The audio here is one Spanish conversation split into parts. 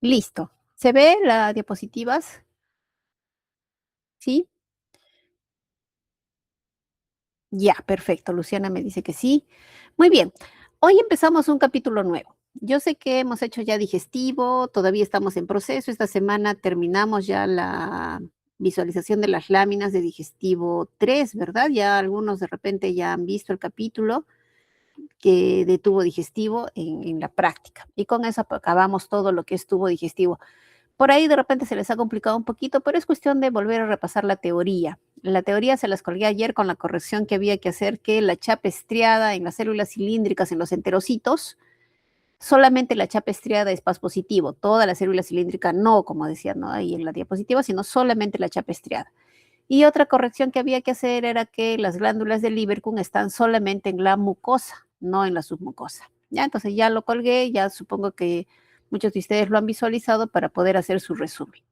Listo. ¿Se ve la diapositivas? ¿Sí? Ya, perfecto. Luciana me dice que sí. Muy bien. Hoy empezamos un capítulo nuevo. Yo sé que hemos hecho ya digestivo, todavía estamos en proceso. Esta semana terminamos ya la visualización de las láminas de digestivo 3, ¿verdad? Ya algunos de repente ya han visto el capítulo que de tubo digestivo en la práctica. Y con eso acabamos todo lo que es tubo digestivo. Por ahí de repente se les ha complicado un poquito, pero es cuestión de volver a repasar la teoría. La teoría se las colgué ayer con la corrección que había que hacer, que la chapa estriada en las células cilíndricas, en los enterocitos, solamente la chapa estriada es paz positivo, toda la célula cilíndrica no, como decía, ¿no? Ahí en la diapositiva, sino solamente la chapa estriada. Y otra corrección que había que hacer era que las glándulas del Lieberkühn están solamente en la mucosa, no en la submucosa. Ya, entonces ya lo colgué, ya supongo que muchos de ustedes lo han visualizado para poder hacer su resumen.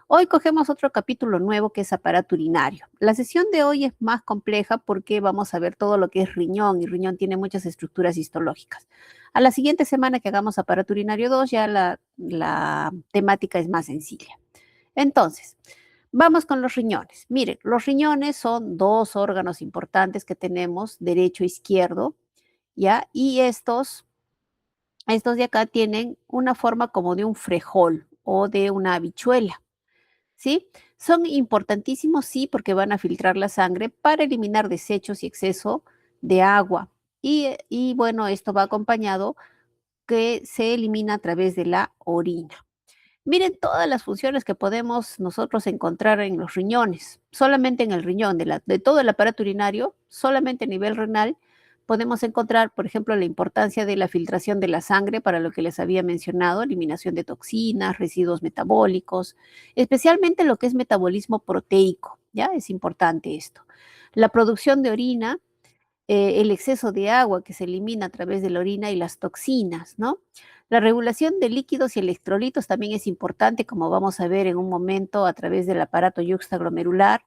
Hoy cogemos otro capítulo nuevo que es aparato urinario. La sesión de hoy es más compleja porque vamos a ver todo lo que es riñón y riñón tiene muchas estructuras histológicas. A la siguiente semana que hagamos aparato urinario 2 ya la temática es más sencilla. Entonces, vamos con los riñones. Miren, los riñones son dos órganos importantes que tenemos, derecho e izquierdo, ¿ya? Y estos de acá tienen una forma como de un frejol o de una habichuela, ¿sí? Son importantísimos, sí, porque van a filtrar la sangre para eliminar desechos y exceso de agua. Y bueno, esto va acompañado que se elimina a través de la orina. Miren todas las funciones que podemos nosotros encontrar en los riñones, solamente en el riñón, de todo el aparato urinario, solamente a nivel renal, podemos encontrar, por ejemplo, la importancia de la filtración de la sangre para lo que les había mencionado, eliminación de toxinas, residuos metabólicos, especialmente lo que es metabolismo proteico, ¿ya? Es importante esto. La producción de orina, el exceso de agua que se elimina a través de la orina y las toxinas, ¿no? La regulación de líquidos y electrolitos también es importante, como vamos a ver en un momento a través del aparato yuxtaglomerular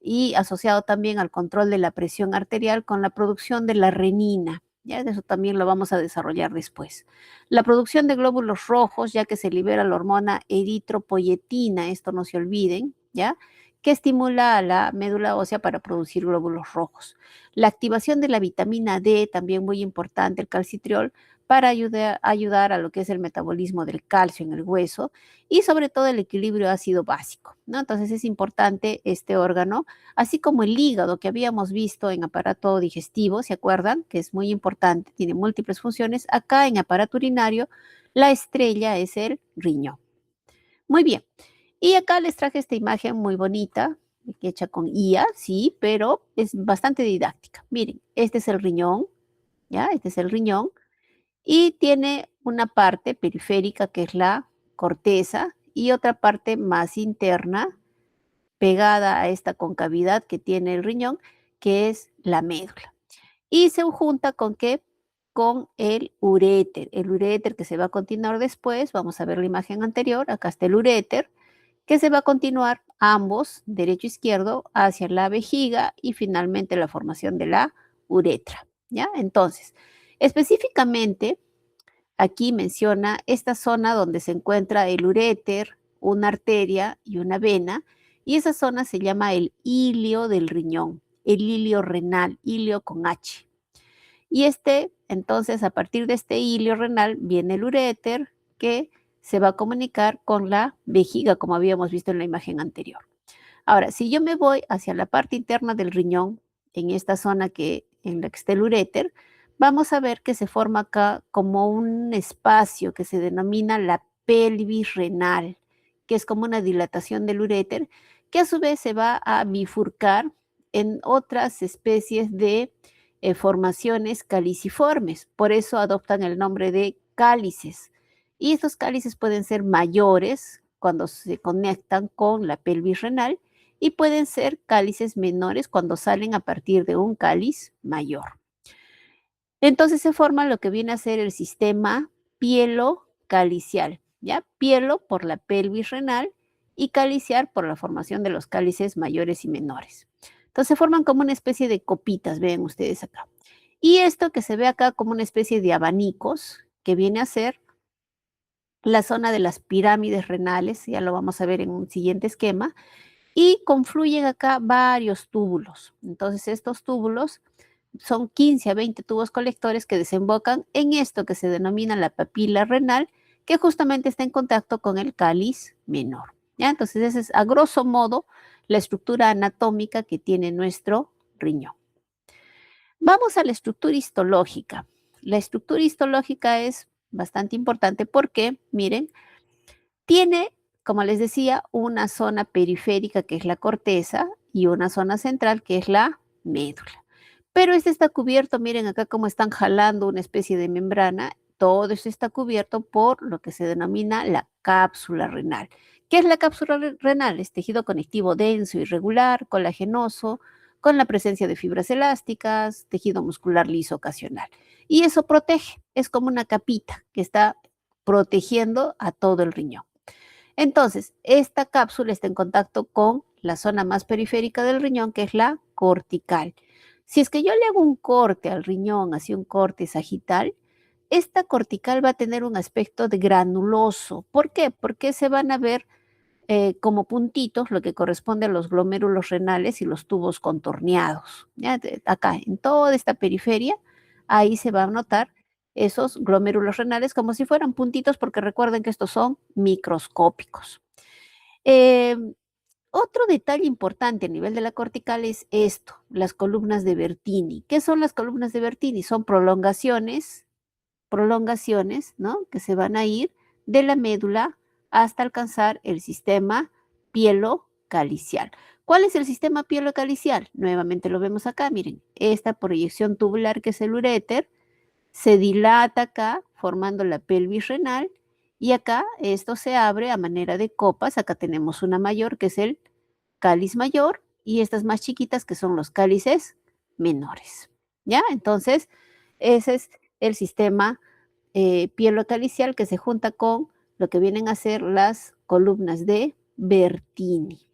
y asociado también al control de la presión arterial con la producción de la renina. Ya de eso también lo vamos a desarrollar después. La producción de glóbulos rojos, ya que se libera la hormona eritropoyetina, esto no se olviden, ¿ya? Que estimula a la médula ósea para producir glóbulos rojos. La activación de la vitamina D, también muy importante, el calcitriol, para ayudar a lo que es el metabolismo del calcio en el hueso y sobre todo el equilibrio ácido básico, ¿no? Entonces es importante este órgano, así como el hígado que habíamos visto en aparato digestivo, ¿se acuerdan? Que es muy importante, tiene múltiples funciones. Acá en aparato urinario, la estrella es el riñón. Muy bien. Y acá les traje esta imagen muy bonita, hecha con IA, sí, pero es bastante didáctica. Miren, este es el riñón, ¿ya? Este es el riñón y tiene una parte periférica que es la corteza y otra parte más interna pegada a esta concavidad que tiene el riñón, que es la médula. Y se junta con qué? Con el uréter que se va a continuar después, vamos a ver la imagen anterior, acá está el uréter, que se va a continuar ambos, derecho e izquierdo, hacia la vejiga y finalmente la formación de la uretra, ¿ya? Entonces, específicamente, aquí menciona esta zona donde se encuentra el uréter, una arteria y una vena, y esa zona se llama el ilio del riñón, el ilio renal, ilio con H. Y entonces, a partir de este ilio renal viene el uréter que se va a comunicar con la vejiga, como habíamos visto en la imagen anterior. Ahora, si yo me voy hacia la parte interna del riñón, en esta zona en la que está el uréter, vamos a ver que se forma acá como un espacio que se denomina la pelvis renal, que es como una dilatación del uréter, que a su vez se va a bifurcar en otras especies de formaciones caliciformes. Por eso adoptan el nombre de cálices. Y estos cálices pueden ser mayores cuando se conectan con la pelvis renal y pueden ser cálices menores cuando salen a partir de un cáliz mayor. Entonces se forma lo que viene a ser el sistema pielocalicial, ¿ya? Pielo por la pelvis renal y caliciar por la formación de los cálices mayores y menores. Entonces se forman como una especie de copitas, ven ustedes acá. Y esto que se ve acá como una especie de abanicos, que viene a ser la zona de las pirámides renales, ya lo vamos a ver en un siguiente esquema, y confluyen acá varios túbulos. Entonces, estos túbulos son 15 a 20 tubos colectores que desembocan en esto que se denomina la papila renal, que justamente está en contacto con el cáliz menor. ¿Ya? Entonces, esa es a grosso modo la estructura anatómica que tiene nuestro riñón. Vamos a la estructura histológica. La estructura histológica es bastante importante porque, miren, tiene, como les decía, una zona periférica que es la corteza y una zona central que es la médula. Pero este está cubierto, miren acá cómo están jalando una especie de membrana. Todo esto está cubierto por lo que se denomina la cápsula renal. ¿Qué es la cápsula renal? Es tejido conectivo denso, irregular, colagenoso, con la presencia de fibras elásticas, tejido muscular liso ocasional. Y eso protege, es como una capita que está protegiendo a todo el riñón. Entonces, esta cápsula está en contacto con la zona más periférica del riñón, que es la cortical. Si es que yo le hago un corte al riñón, así un corte sagital, esta cortical va a tener un aspecto de granuloso. ¿Por qué? Porque se van a ver como puntitos, lo que corresponde a los glomérulos renales y los tubos contorneados. ¿Ya? Acá, en toda esta periferia, ahí se va a notar esos glomérulos renales como si fueran puntitos, porque recuerden que estos son microscópicos. Eh, Otro detalle importante a nivel de la cortical es esto, las columnas de Bertini. ¿Qué son las columnas de Bertini? Son prolongaciones, ¿no? Que se van a ir de la médula hasta alcanzar el sistema pielocalicial. ¿Cuál es el sistema pielocalicial? Nuevamente lo vemos acá, miren, esta proyección tubular que es el uréter se dilata acá formando la pelvis renal y acá esto se abre a manera de copas. Acá tenemos una mayor que es el cáliz mayor y estas más chiquitas que son los cálices menores. ¿Ya? Entonces, ese es el sistema pielocalicial que se junta con lo que vienen a ser las columnas de Bertini.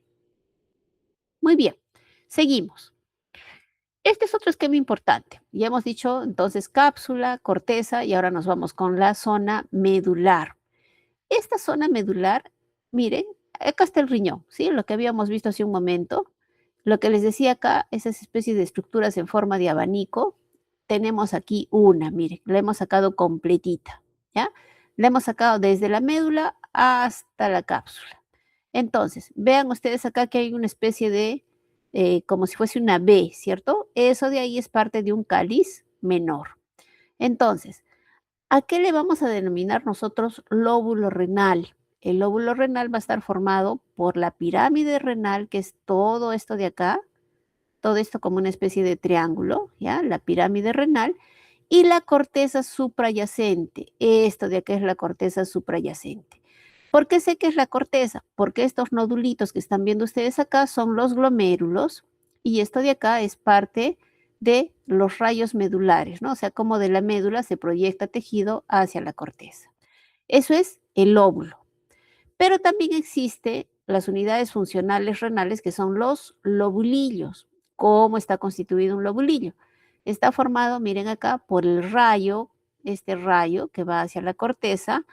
Muy bien, seguimos. Este es otro esquema importante. Ya hemos dicho entonces cápsula, corteza y ahora nos vamos con la zona medular. Esta zona medular, miren, acá está el riñón, ¿sí? Lo que habíamos visto hace un momento. Lo que les decía acá, esas especies de estructuras en forma de abanico, tenemos aquí una, miren, la hemos sacado completita, ¿ya? La hemos sacado desde la médula hasta la cápsula. Entonces, vean ustedes acá que hay una especie de, como si fuese una B, ¿cierto? Eso de ahí es parte de un cáliz menor. Entonces, ¿a qué le vamos a denominar nosotros lóbulo renal? El lóbulo renal va a estar formado por la pirámide renal, que es todo esto de acá, todo esto como una especie de triángulo, ¿ya? La pirámide renal y la corteza suprayacente. Esto de acá es la corteza suprayacente. ¿Por qué sé que es la corteza? Porque estos nodulitos que están viendo ustedes acá son los glomérulos y esto de acá es parte de los rayos medulares, ¿no? O sea, como de la médula se proyecta tejido hacia la corteza. Eso es el lóbulo. Pero también existe las unidades funcionales renales que son los lobulillos. ¿Cómo está constituido un lobulillo? Está formado, miren acá, por el rayo, este rayo que va hacia la corteza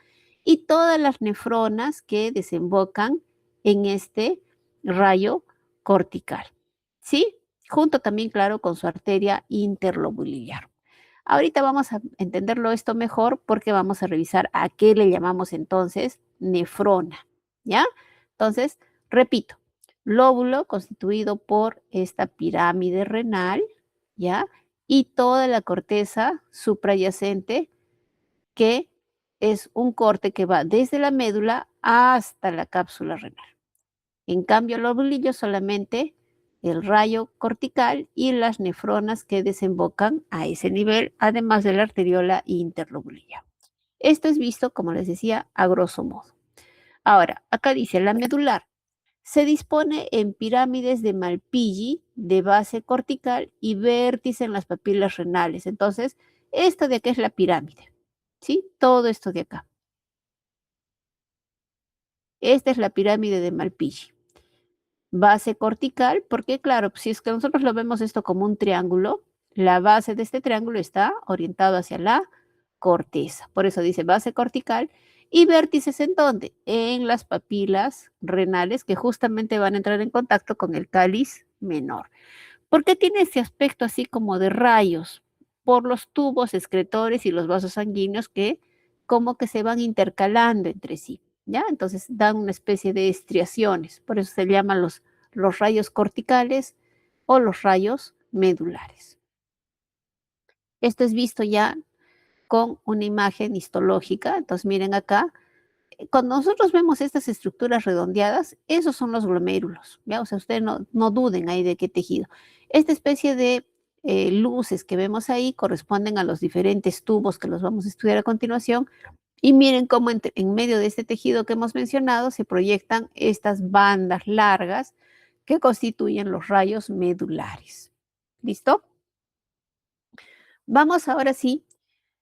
y todas las nefronas que desembocan en este rayo cortical. ¿Sí? Junto también, claro, con su arteria interlobulillar. Ahorita vamos a entenderlo esto mejor porque vamos a revisar a qué le llamamos entonces nefrona, ¿ya? Entonces, repito, lóbulo constituido por esta pirámide renal, ¿ya? Y toda la corteza suprayacente que es un corte que va desde la médula hasta la cápsula renal. En cambio, el lobulillo solamente el rayo cortical y las nefronas que desembocan a ese nivel, además de la arteriola interlobulillar. Esto es visto, como les decía, a grosso modo. Ahora, acá dice la medular. Se dispone en pirámides de Malpighi de base cortical y vértice en las papilas renales. Entonces, esto de acá es la pirámide. ¿Sí? Todo esto de acá. Esta es la pirámide de Malpighi. Base cortical, porque claro, si es que nosotros lo vemos esto como un triángulo, la base de este triángulo está orientado hacia la corteza. Por eso dice base cortical ¿Y vértices en dónde? En las papilas renales que justamente van a entrar en contacto con el cáliz menor. ¿Por qué tiene ese aspecto así como de rayos? Por los tubos excretores y los vasos sanguíneos que como que se van intercalando entre sí, ¿ya? Entonces dan una especie de estriaciones, por eso se llaman los rayos corticales o los rayos medulares. Esto es visto ya con una imagen histológica, entonces miren acá, cuando nosotros vemos estas estructuras redondeadas, esos son los glomérulos, ¿ya? O sea, ustedes no duden ahí de qué tejido. Esta especie de luces que vemos ahí corresponden a los diferentes tubos que los vamos a estudiar a continuación. Y miren cómo en medio de este tejido que hemos mencionado se proyectan estas bandas largas que constituyen los rayos medulares. ¿Listo? Vamos ahora sí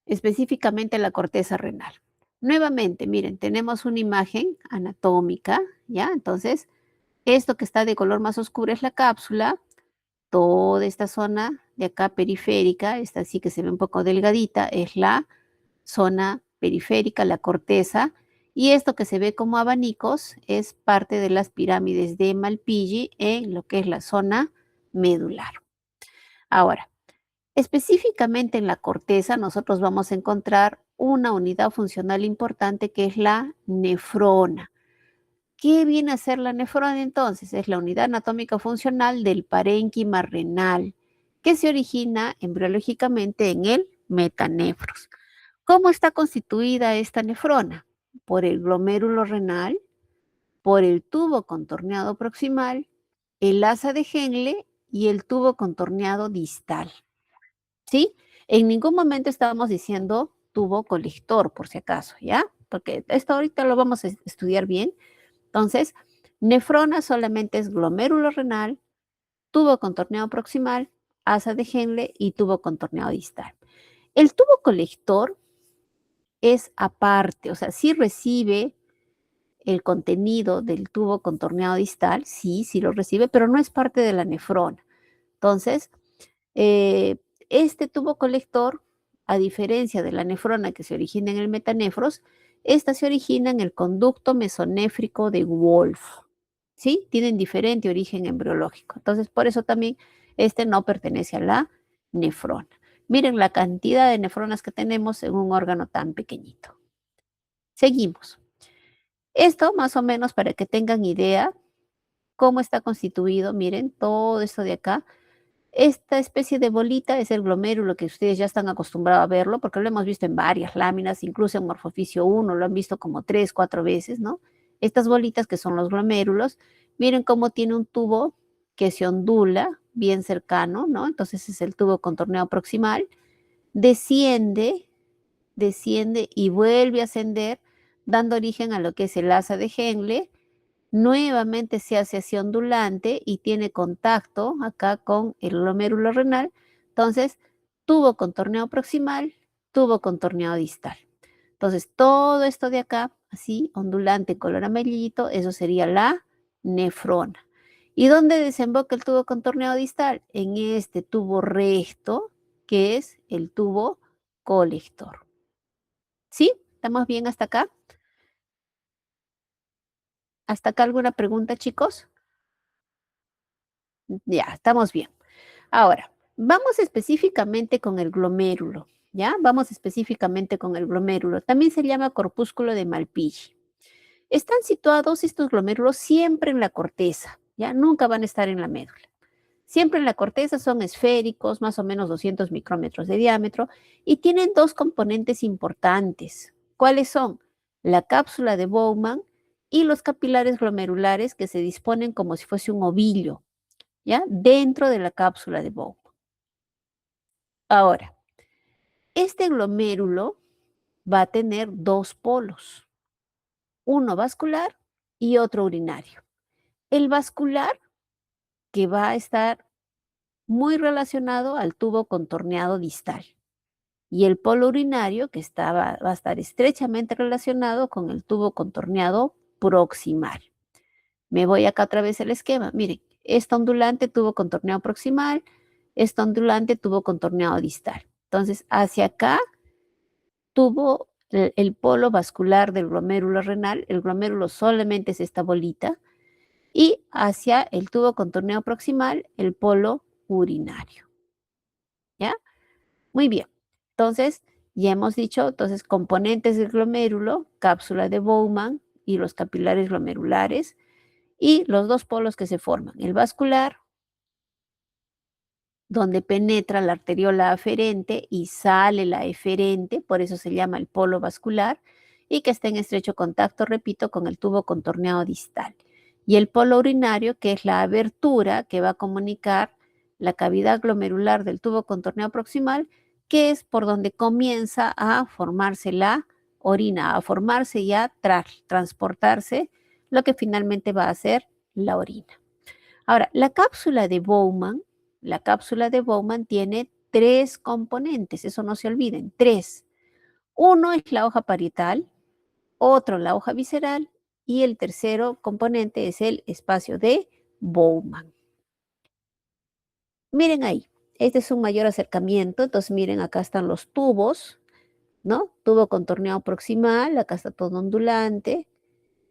específicamente la corteza renal. Nuevamente, miren, tenemos una imagen anatómica, ¿ya? Entonces, esto que está de color más oscuro es la cápsula, toda esta zona de acá periférica, esta sí que se ve un poco delgadita, es la zona periférica, la corteza, y esto que se ve como abanicos es parte de las pirámides de Malpighi en lo que es la zona medular. Ahora, específicamente en la corteza, nosotros vamos a encontrar una unidad funcional importante que es la nefrona. ¿Qué viene a ser la nefrona entonces? Es la unidad anatómica funcional del parénquima renal, que se origina embriológicamente en el metanefros. ¿Cómo está constituida esta nefrona? Por el glomérulo renal, por el tubo contorneado proximal, el asa de Henle y el tubo contorneado distal. ¿Sí? En ningún momento estábamos diciendo tubo colector, por si acaso, ¿ya? Porque esto ahorita lo vamos a estudiar bien. Entonces, nefrona solamente es glomérulo renal, tubo contorneado proximal, asa de Henle y tubo contorneado distal. El tubo colector es aparte, o sea, sí recibe el contenido del tubo contorneado distal, sí lo recibe, pero no es parte de la nefrona. Entonces, eh, este tubo colector, a diferencia de la nefrona que se origina en el metanefros, esta se origina en el conducto mesonéfrico de Wolf, ¿sí? Tienen diferente origen embriológico. Entonces, por eso también este no pertenece a la nefrona. Miren la cantidad de nefronas que tenemos en un órgano tan pequeñito. Seguimos. Esto más o menos para que tengan idea cómo está constituido. Miren, todo esto de acá. Esta especie de bolita es el glomérulo que ustedes ya están acostumbrados a verlo, porque lo hemos visto en varias láminas, incluso en Morfoficio 1, lo han visto como 3, 4 veces, ¿no? Estas bolitas que son los glomérulos, miren cómo tiene un tubo que se ondula bien cercano, ¿no? Entonces es el tubo contorneado proximal, desciende, desciende y vuelve a ascender, dando origen a lo que es el asa de Henle. Nuevamente se hace así ondulante y tiene contacto acá con el glomérulo renal. Entonces, tubo contorneado proximal, tubo contorneado distal. Entonces, todo esto de acá, así, ondulante, color amarillito, eso sería la nefrona. ¿Y dónde desemboca el tubo contorneado distal? En este tubo recto, que es el tubo colector. ¿Sí? ¿Estamos bien hasta acá? ¿Hasta acá alguna pregunta, chicos? Ya, estamos bien. Ahora, vamos específicamente con el glomérulo, ¿ya? Vamos específicamente con el glomérulo. También se llama corpúsculo de Malpighi. Están situados estos glomérulos siempre en la corteza, ¿ya? Nunca van a estar en la médula. Siempre en la corteza son esféricos, más o menos 200 micrómetros de diámetro, y tienen dos componentes importantes. ¿Cuáles son? La cápsula de Bowman y los capilares glomerulares que se disponen como si fuese un ovillo, ¿ya? Dentro de la cápsula de Bowman. Ahora, este glomérulo va a tener dos polos, uno vascular y otro urinario. El vascular, que va a estar muy relacionado al tubo contorneado distal, y el polo urinario, que va a estar estrechamente relacionado con el tubo contorneado proximal. Me voy acá otra vez el esquema. Miren, esta ondulante tubo contorneado proximal, esta ondulante tubo contorneado distal. Entonces, hacia acá tubo el polo vascular del glomérulo renal. El glomérulo solamente es esta bolita. Y hacia el tubo contorneado proximal, el polo urinario. ¿Ya? Muy bien. Entonces, ya hemos dicho, entonces, componentes del glomérulo, cápsula de Bowman y los capilares glomerulares, y los dos polos que se forman, el vascular, donde penetra la arteriola aferente y sale la eferente, por eso se llama el polo vascular, y que está en estrecho contacto, repito, con el tubo contorneado distal. Y el polo urinario, que es la abertura que va a comunicar la cavidad glomerular del tubo contorneado proximal, que es por donde comienza a formarse la orina, a formarse y a transportarse lo que finalmente va a ser la orina. Ahora, la cápsula de Bowman tiene tres componentes, eso no se olviden, tres. Uno es la hoja parietal, otro la hoja visceral y el tercero componente es el espacio de Bowman. Miren ahí, este es un mayor acercamiento, entonces miren, acá están los tubos, ¿no? Tubo contorneado proximal, acá está todo ondulante,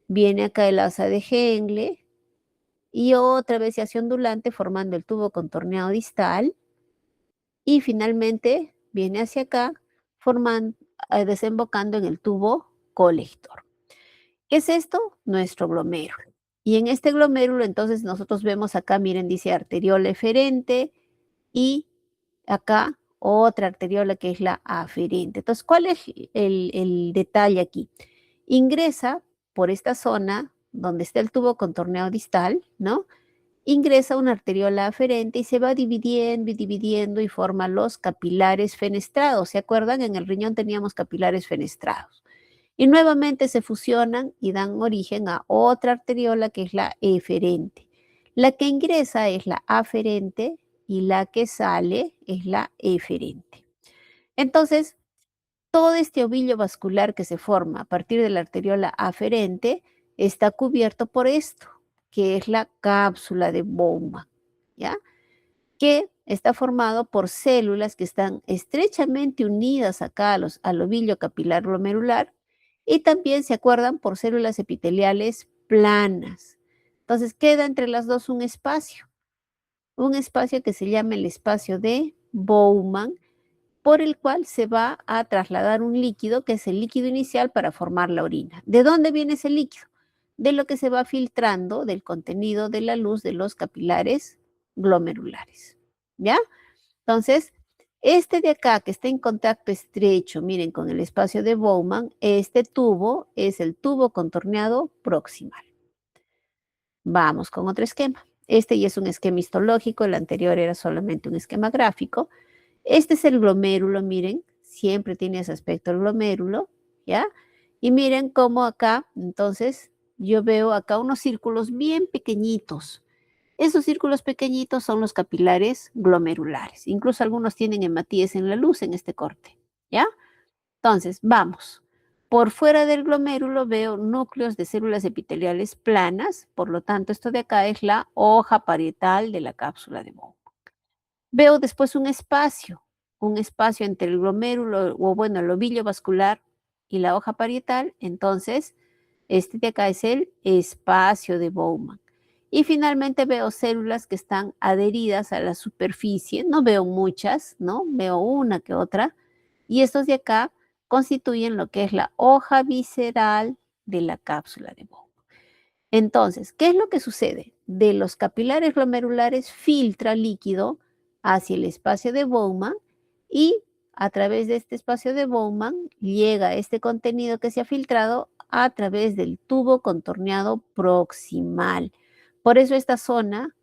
viene acá el asa de Henle y otra vez se hace ondulante formando el tubo contorneado distal y finalmente viene hacia acá formando, desembocando en el tubo colector. ¿Qué es esto? Nuestro glomérulo. Y en este glomérulo entonces nosotros vemos acá, miren, dice arteriola eferente y acá otra arteriola que es la aferente. Entonces, ¿cuál es el detalle aquí? Ingresa por esta zona donde está el tubo contorneado distal, ¿no? Ingresa una arteriola aferente y se va dividiendo y dividiendo y forma los capilares fenestrados. ¿Se acuerdan? En el riñón teníamos capilares fenestrados. Y nuevamente se fusionan y dan origen a otra arteriola que es la eferente. La que ingresa es la aferente y la que sale es la eferente. Entonces, todo este ovillo vascular que se forma a partir de la arteriola aferente está cubierto por esto, que es la cápsula de Bowman, ¿ya? Que está formado por células que están estrechamente unidas acá al ovillo capilar glomerular y también se acuerdan por células epiteliales planas. Entonces queda entre las dos un espacio que se llama el espacio de Bowman, por el cual se va a trasladar un líquido que es el líquido inicial para formar la orina. ¿De dónde viene ese líquido? De lo que se va filtrando del contenido de la luz de los capilares glomerulares. ¿Ya? Entonces, este de acá que está en contacto estrecho, miren, con el espacio de Bowman, este tubo es el tubo contorneado proximal. Vamos con otro esquema. Este ya es un esquema histológico, el anterior era solamente un esquema gráfico. Este es el glomérulo, miren, siempre tiene ese aspecto el glomérulo, ¿ya? Y miren cómo acá, entonces, yo veo acá unos círculos bien pequeñitos. Esos círculos pequeñitos son los capilares glomerulares. Incluso algunos tienen hematíes en la luz en este corte, ¿ya? Entonces, vamos. Por fuera del glomérulo veo núcleos de células epiteliales planas, por lo tanto, esto de acá es la hoja parietal de la cápsula de Bowman. Veo después un espacio entre el glomérulo, o bueno, el ovillo vascular y la hoja parietal. Entonces, este de acá es el espacio de Bowman. Y finalmente veo células que están adheridas a la superficie. No veo muchas, ¿no? Veo una que otra. Y estos de acá constituyen lo que es la hoja visceral de la cápsula de Bowman. Entonces, ¿qué es lo que sucede? De los capilares glomerulares filtra líquido hacia el espacio de Bowman y a través de este espacio de Bowman llega este contenido que se ha filtrado a través del tubo contorneado proximal. Por eso esta zona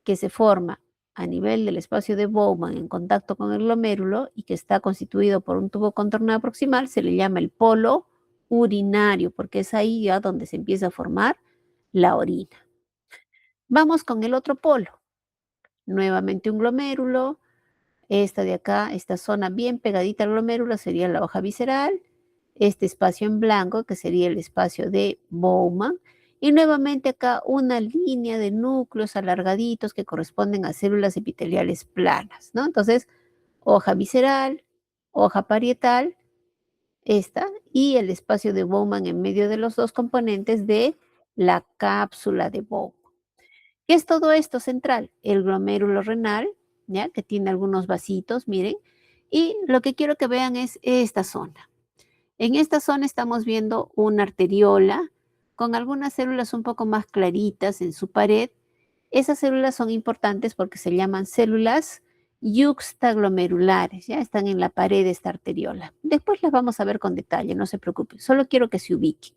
que se forma a nivel del espacio de Bowman en contacto con el glomérulo y que está constituido por un tubo contorneado proximal se le llama el polo urinario, porque es ahí ya donde se empieza a formar la orina. Vamos con el otro polo. Nuevamente un glomérulo. Esta de acá, esta zona bien pegadita al glomérulo sería la hoja visceral. Este espacio en blanco que sería el espacio de Bowman. Y nuevamente acá una línea de núcleos alargaditos que corresponden a células epiteliales planas, ¿no? Entonces, hoja visceral, hoja parietal, esta, y el espacio de Bowman en medio de los dos componentes de la cápsula de Bowman. ¿Qué es todo esto central? El glomérulo renal, ¿ya? Que tiene algunos vasitos, miren. Y lo que quiero que vean es esta zona. En esta zona estamos viendo una arteriola con algunas células un poco más claritas en su pared. Esas células son importantes porque se llaman células yuxtaglomerulares, ya están en la pared de esta arteriola. Después las vamos a ver con detalle, no se preocupen, solo quiero que se ubiquen.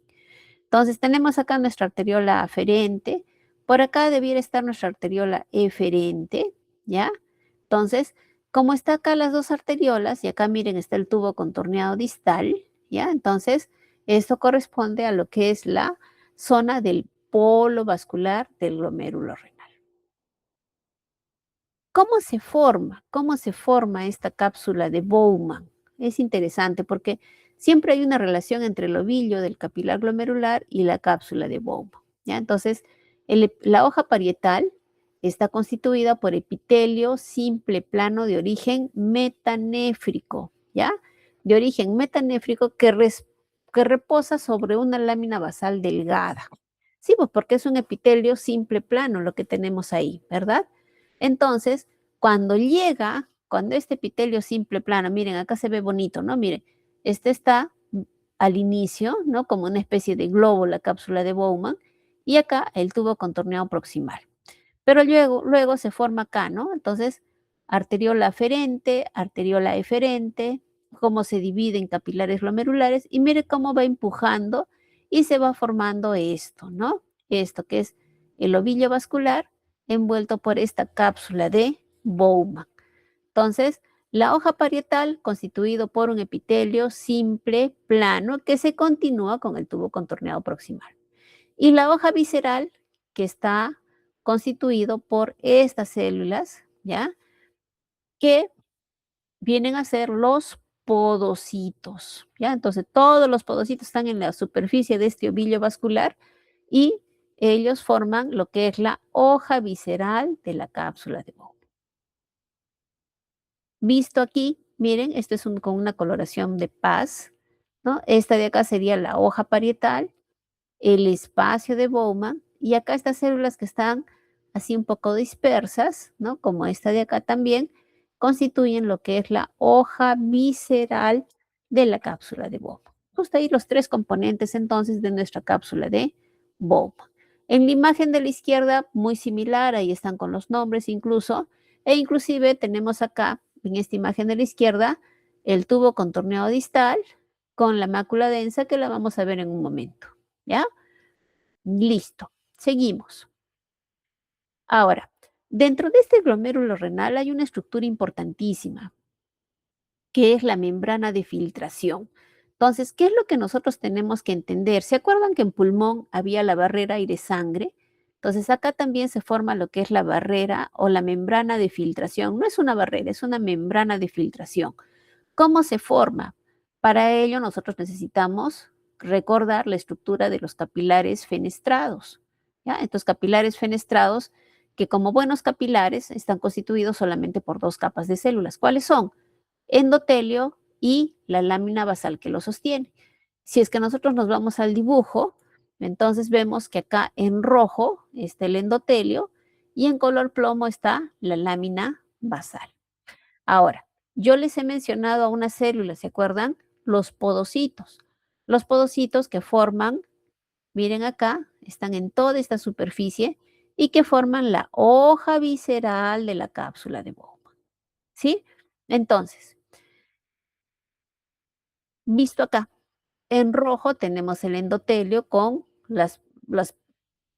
Entonces tenemos acá nuestra arteriola aferente, por acá debiera estar nuestra arteriola eferente, ¿ya? Entonces, como está acá las dos arteriolas, y acá miren está el tubo contorneado distal, ¿ya? Entonces, esto corresponde a lo que es la zona del polo vascular del glomérulo renal. ¿Cómo se forma? ¿Cómo se forma esta cápsula de Bowman? Es interesante porque siempre hay una relación entre el ovillo del capilar glomerular y la cápsula de Bowman, ¿ya? Entonces, la hoja parietal está constituida por epitelio simple plano de origen metanéfrico, ¿ya? De origen metanéfrico que reposa sobre una lámina basal delgada. Sí, pues porque es un epitelio simple plano lo que tenemos ahí, ¿verdad? Entonces, cuando este epitelio simple plano, miren, acá se ve bonito, ¿no? Miren, este está al inicio, ¿no? Como una especie de globo, la cápsula de Bowman, y acá el tubo contorneado proximal. Pero luego se forma acá, ¿no? Entonces, arteriola aferente, arteriola eferente, cómo se divide en capilares glomerulares, y mire cómo va empujando y se va formando esto, ¿no? Esto que es el ovillo vascular envuelto por esta cápsula de Bowman. Entonces, la hoja parietal constituido por un epitelio simple, plano, que se continúa con el tubo contorneado proximal. Y la hoja visceral, que está constituido por estas células, ¿ya? Que vienen a ser los podocitos, ¿ya? Entonces, todos los podocitos están en la superficie de este ovillo vascular y ellos forman lo que es la hoja visceral de la cápsula de Bowman. Visto aquí, miren, esto es con una coloración de paz, ¿no? Esta de acá sería la hoja parietal, el espacio de Bowman, y acá estas células que están así un poco dispersas, ¿no? Como esta de acá también, constituyen lo que es la hoja visceral de la cápsula de Bowman. Justo ahí los tres componentes entonces de nuestra cápsula de Bowman. En la imagen de la izquierda, muy similar, ahí están con los nombres incluso, e inclusive tenemos acá, en esta imagen de la izquierda, el tubo contorneado distal con la mácula densa que la vamos a ver en un momento, ¿ya? Listo, seguimos. Ahora, dentro de este glomérulo renal hay una estructura importantísima, que es la membrana de filtración. Entonces, ¿qué es lo que nosotros tenemos que entender? ¿Se acuerdan que en pulmón había la barrera aire-sangre? Entonces, acá también se forma lo que es la barrera o la membrana de filtración. No es una barrera, es una membrana de filtración. ¿Cómo se forma? Para ello, nosotros necesitamos recordar la estructura de los capilares fenestrados, ¿ya? Estos capilares fenestrados, que como buenos capilares están constituidos solamente por dos capas de células. ¿Cuáles son? Endotelio y la lámina basal que lo sostiene. Si es que nosotros nos vamos al dibujo, entonces vemos que acá en rojo está el endotelio y en color plomo está la lámina basal. Ahora, yo les he mencionado a una célula, ¿se acuerdan? Los podocitos. Los podocitos que forman, miren acá, están en toda esta superficie y que forman la hoja visceral de la cápsula de Bowman. ¿Sí? Entonces, visto acá, en rojo tenemos el endotelio con las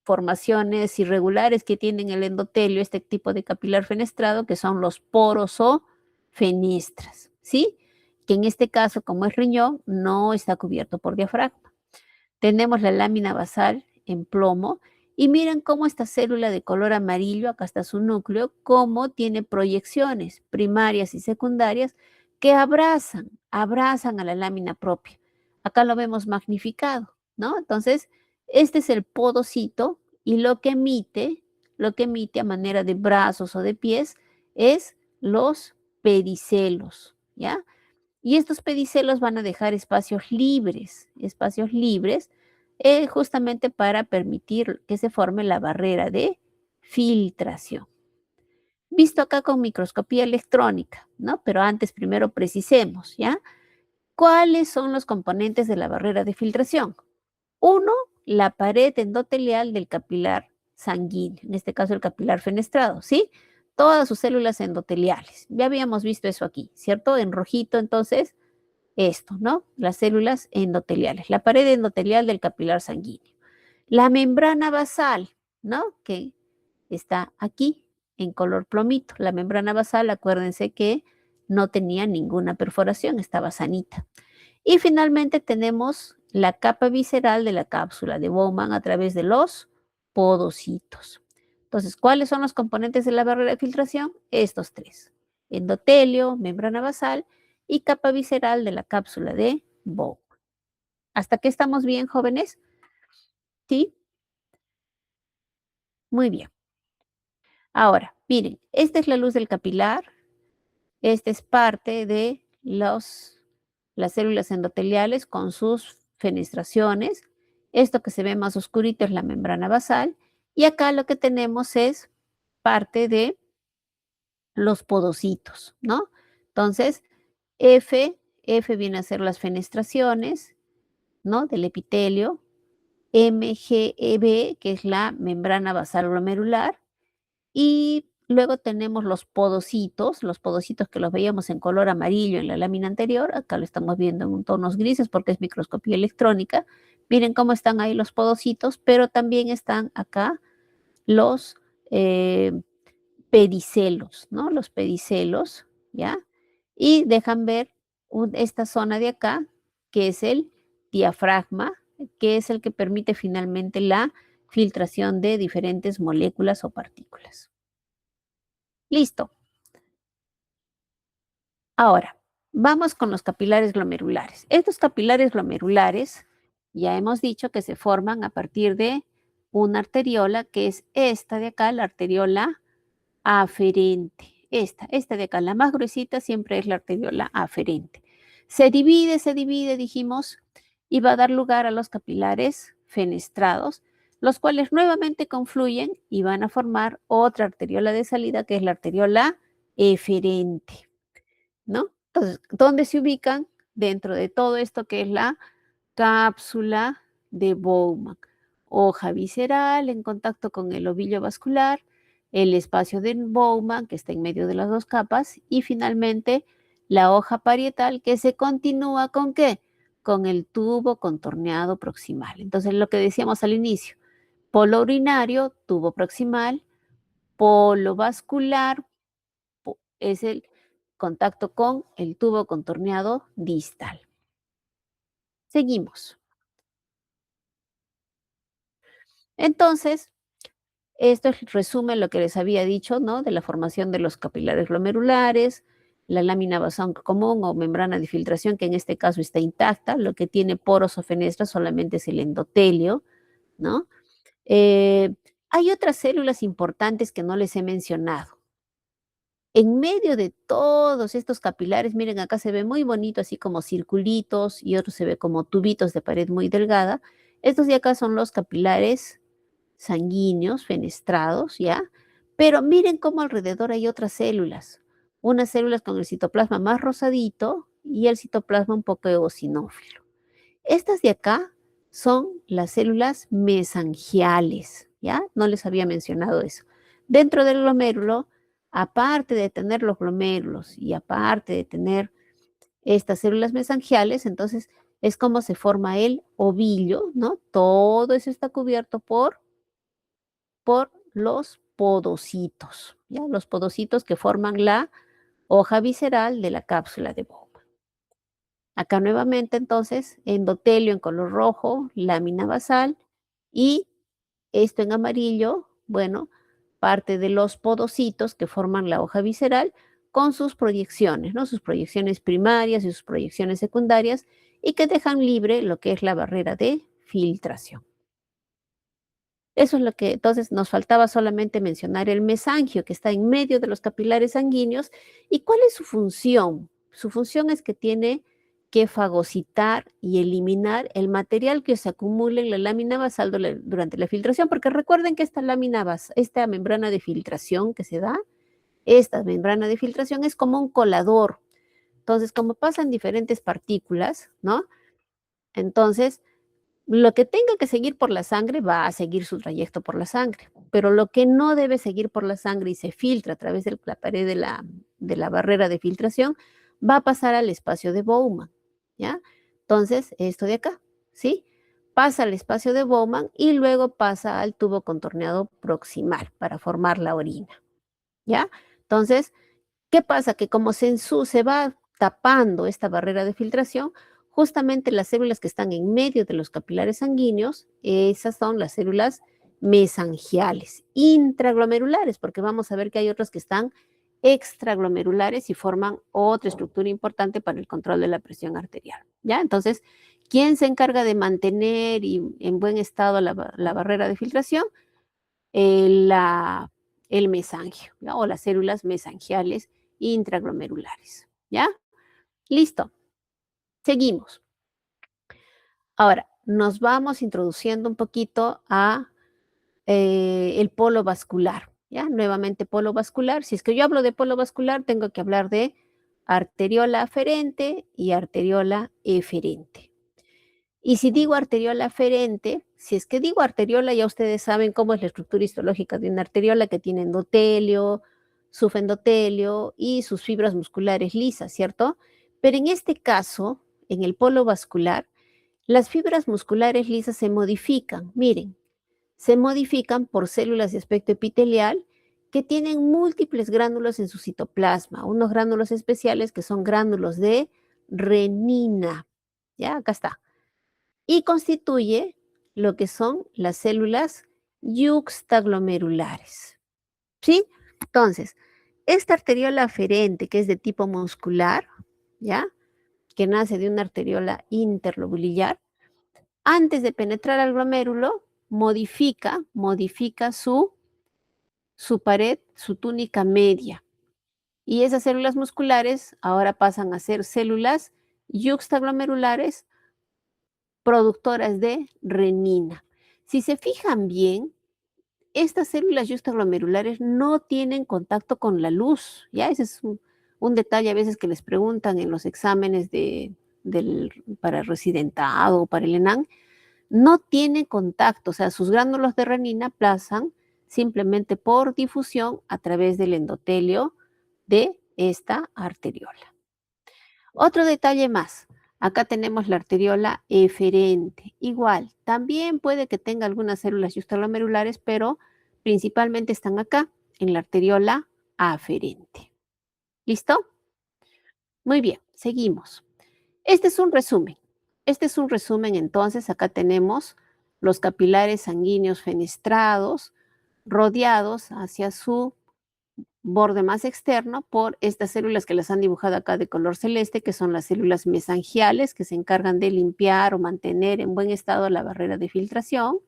formaciones irregulares que tienen el endotelio, este tipo de capilar fenestrado, que son los poros o fenestras, ¿sí? Que en este caso, como es riñón, no está cubierto por diafragma. Tenemos la lámina basal en plomo y miren cómo esta célula de color amarillo, acá está su núcleo, cómo tiene proyecciones primarias y secundarias que abrazan a la lámina propia. Acá lo vemos magnificado, ¿no? Entonces, este es el podocito y lo que emite a manera de brazos o de pies es los pedicelos, ¿ya? Y estos pedicelos van a dejar espacios libres, justamente para permitir que se forme la barrera de filtración. Visto acá con microscopía electrónica, ¿no? Pero antes primero precisemos, ¿ya? ¿Cuáles son los componentes de la barrera de filtración? Uno, la pared endotelial del capilar sanguíneo, en este caso el capilar fenestrado, ¿sí? Todas sus células endoteliales. Ya habíamos visto eso aquí, ¿cierto? En rojito, entonces, esto, ¿no? Las células endoteliales, la pared endotelial del capilar sanguíneo. La membrana basal, ¿no? Que está aquí en color plomito. La membrana basal, acuérdense que no tenía ninguna perforación, estaba sanita. Y finalmente tenemos la capa visceral de la cápsula de Bowman a través de los podocitos. Entonces, ¿cuáles son los componentes de la barrera de filtración? Estos tres: endotelio, membrana basal y capa visceral de la cápsula de Bowman. ¿Hasta aquí estamos bien, jóvenes? ¿Sí? Muy bien. Ahora, miren, esta es la luz del capilar. Esta es parte de las células endoteliales con sus fenestraciones. Esto que se ve más oscurito es la membrana basal. Y acá lo que tenemos es parte de los podocitos, ¿no? Entonces, F viene a ser las fenestraciones, ¿no? Del epitelio. MGEB, que es la membrana basal glomerular. Y luego tenemos los podocitos que los veíamos en color amarillo en la lámina anterior. Acá lo estamos viendo en tonos grises porque es microscopía electrónica. Miren cómo están ahí los podocitos, pero también están acá los eh, pedicelos, ¿no? Los pedicelos, ¿ya? Y dejan ver esta zona de acá, que es el diafragma, que es el que permite finalmente la filtración de diferentes moléculas o partículas. Listo. Ahora, vamos con los capilares glomerulares. Estos capilares glomerulares ya hemos dicho que se forman a partir de una arteriola, que es esta de acá, la arteriola aferente. Esta de acá, la más gruesita, siempre es la arteriola aferente. Se divide, dijimos, y va a dar lugar a los capilares fenestrados, los cuales nuevamente confluyen y van a formar otra arteriola de salida, que es la arteriola eferente, ¿no? Entonces, ¿dónde se ubican? Dentro de todo esto que es la cápsula de Bowman. Hoja visceral en contacto con el ovillo vascular, el espacio de Bowman que está en medio de las dos capas y finalmente la hoja parietal que se continúa ¿con qué? Con el tubo contorneado proximal. Entonces, lo que decíamos al inicio, polo urinario, tubo proximal, polo vascular, es el contacto con el tubo contorneado distal. Seguimos. Entonces, esto resume lo que les había dicho, ¿no? De la formación de los capilares glomerulares, la lámina basal común o membrana de filtración, que en este caso está intacta. Lo que tiene poros o fenestras solamente es el endotelio, ¿no? Eh, Hay otras células importantes que no les he mencionado. En medio de todos estos capilares, miren, acá se ve muy bonito, así como circulitos, y otro se ve como tubitos de pared muy delgada. Estos de acá son los capilares sanguíneos, fenestrados, ¿ya? Pero miren cómo alrededor hay otras células. Unas células con el citoplasma más rosadito y el citoplasma un poco eosinófilo. Estas de acá son las células mesangiales, ¿ya? No les había mencionado eso. Dentro del glomérulo, aparte de tener los glomérulos y aparte de tener estas células mesangiales, entonces es como se forma el ovillo, ¿no? Todo eso está cubierto por los podocitos, ¿ya? Los podocitos que forman la hoja visceral de la cápsula de Bowman. Acá nuevamente entonces endotelio en color rojo, lámina basal y esto en amarillo, bueno, parte de los podocitos que forman la hoja visceral con sus proyecciones, ¿no? Sus proyecciones primarias y sus proyecciones secundarias y que dejan libre lo que es la barrera de filtración. Eso es lo que entonces nos faltaba solamente mencionar el mesangio que está en medio de los capilares sanguíneos y cuál es su función. Su función es que tiene que fagocitar y eliminar el material que se acumule en la lámina basal durante la filtración, porque recuerden que esta membrana de filtración que se da, esta membrana de filtración es como un colador. Entonces, como pasan diferentes partículas, ¿no? Entonces, lo que tenga que seguir por la sangre va a seguir su trayecto por la sangre, pero lo que no debe seguir por la sangre y se filtra a través de la pared de la barrera de filtración, va a pasar al espacio de Bowman, ¿ya? Entonces, esto de acá, ¿sí? Pasa al espacio de Bowman y luego pasa al tubo contorneado proximal para formar la orina, ¿ya? Entonces, ¿qué pasa? Que como se va tapando esta barrera de filtración, justamente las células que están en medio de los capilares sanguíneos, esas son las células mesangiales, intraglomerulares, porque vamos a ver que hay otras que están extraglomerulares y forman otra estructura importante para el control de la presión arterial. ¿Ya? Entonces, ¿quién se encarga de mantener en buen estado la barrera de filtración? La el mesangio, ¿ya? O las células mesangiales intraglomerulares, ¿ya? Listo, seguimos. Ahora, nos vamos introduciendo un poquito a el polo vascular, ¿ya? Nuevamente polo vascular. Si es que yo hablo de polo vascular, tengo que hablar de arteriola aferente y arteriola eferente. Y si digo arteriola aferente, si es que digo arteriola, ya ustedes saben cómo es la estructura histológica de una arteriola, que tiene endotelio, subendotelio y sus fibras musculares lisas, ¿cierto? Pero en este caso, en el polo vascular, las fibras musculares lisas se modifican. Miren, se modifican por células de aspecto epitelial que tienen múltiples gránulos en su citoplasma, unos gránulos especiales que son gránulos de renina. Ya, acá está, y constituye lo que son las células yuxtaglomerulares. ¿Sí? Entonces, esta arteriola aferente, que es de tipo muscular, ¿ya? Que nace de una arteriola interlobulillar, antes de penetrar al glomérulo, modifica su pared, su túnica media. Y esas células musculares ahora pasan a ser células yuxtaglomerulares productoras de renina. Si se fijan bien, estas células yuxtaglomerulares no tienen contacto con la luz, ¿ya? Ese es un detalle a veces que les preguntan en los exámenes para residentado o para el ENAM. No tienen contacto, o sea, sus gránulos de renina pasan simplemente por difusión a través del endotelio de esta arteriola. Otro detalle más. Acá tenemos la arteriola eferente. Igual, también puede que tenga algunas células yuxtaglomerulares, pero principalmente están acá, en la arteriola aferente. ¿Listo? Muy bien, seguimos. Este es un resumen. Este es un resumen, entonces, acá tenemos los capilares sanguíneos fenestrados, rodeados hacia su borde más externo por estas células que las han dibujado acá de color celeste, que son las células mesangiales, que se encargan de limpiar o mantener en buen estado la barrera de filtración,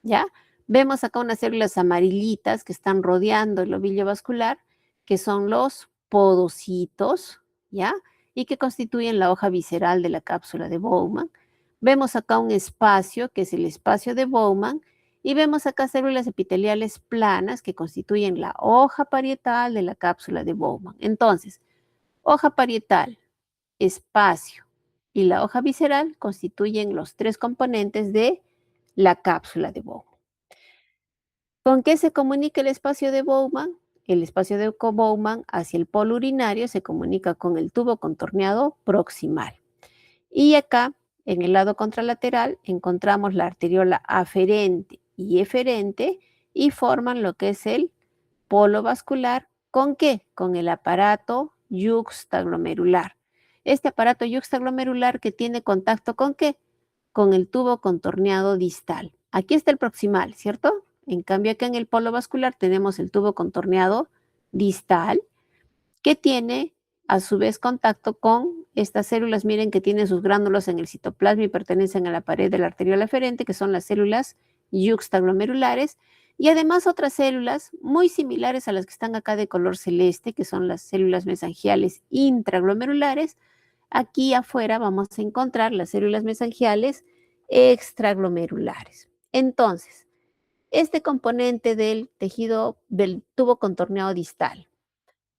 ¿ya? Vemos acá unas células amarillitas que están rodeando el ovillo vascular, que son los podocitos, ¿ya? Y que constituyen la hoja visceral de la cápsula de Bowman. Vemos acá un espacio, que es el espacio de Bowman, y vemos acá células epiteliales planas que constituyen la hoja parietal de la cápsula de Bowman. Entonces, hoja parietal, espacio y la hoja visceral constituyen los tres componentes de la cápsula de Bowman. ¿Con qué se comunica el espacio de Bowman? El espacio de Bowman hacia el polo urinario se comunica con el tubo contorneado proximal. Y acá, en el lado contralateral, encontramos la arteriola aferente y eferente y forman lo que es el polo vascular. ¿Con qué? Con el aparato yuxtaglomerular. Este aparato yuxtaglomerular que tiene contacto ¿con qué? Con el tubo contorneado distal. Aquí está el proximal, ¿cierto? En cambio, acá en el polo vascular tenemos el tubo contorneado distal que tiene a su vez contacto con estas células, miren que tienen sus gránulos en el citoplasma y pertenecen a la pared de la arteriola aferente, que son las células yuxtaglomerulares, y además otras células muy similares a las que están acá de color celeste, que son las células mesangiales intraglomerulares. Aquí afuera vamos a encontrar las células mesangiales extraglomerulares. Entonces, este componente del tejido del tubo contorneado distal,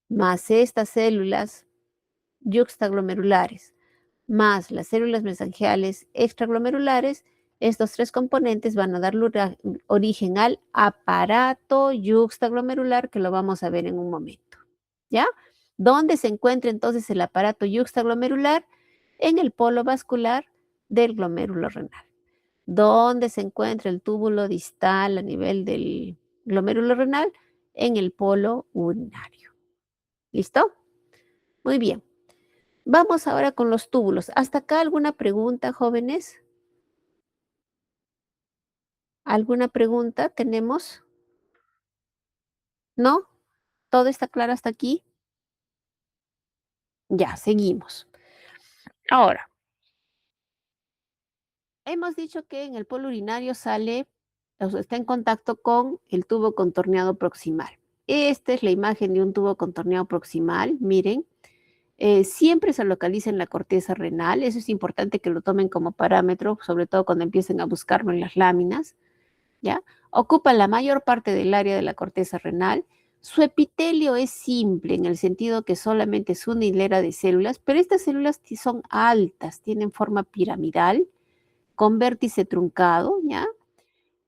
más estas células yuxtaglomerulares, más las células mesangiales extraglomerulares, estos tres componentes van a dar origen al aparato yuxtaglomerular, que lo vamos a ver en un momento. ¿Ya? ¿Dónde se encuentra entonces el aparato yuxtaglomerular? En el polo vascular del glomérulo renal. ¿Dónde se encuentra el túbulo distal a nivel del glomérulo renal? En el polo urinario. ¿Listo? Muy bien. Vamos ahora con los túbulos. ¿Hasta acá alguna pregunta, jóvenes? ¿Alguna pregunta tenemos? ¿No? ¿Todo está claro hasta aquí? Ya, seguimos. Ahora, hemos dicho que en el polo urinario sale, o sea, está en contacto con el tubo contorneado proximal. Esta es la imagen de un tubo contorneado proximal. Miren, siempre se localiza en la corteza renal. Eso es importante que lo tomen como parámetro, sobre todo cuando empiecen a buscarlo en las láminas. ¿Ya? Ocupa la mayor parte del área de la corteza renal. Su epitelio es simple en el sentido que solamente es una hilera de células, pero estas células son altas, tienen forma piramidal, con vértice truncado, ¿ya?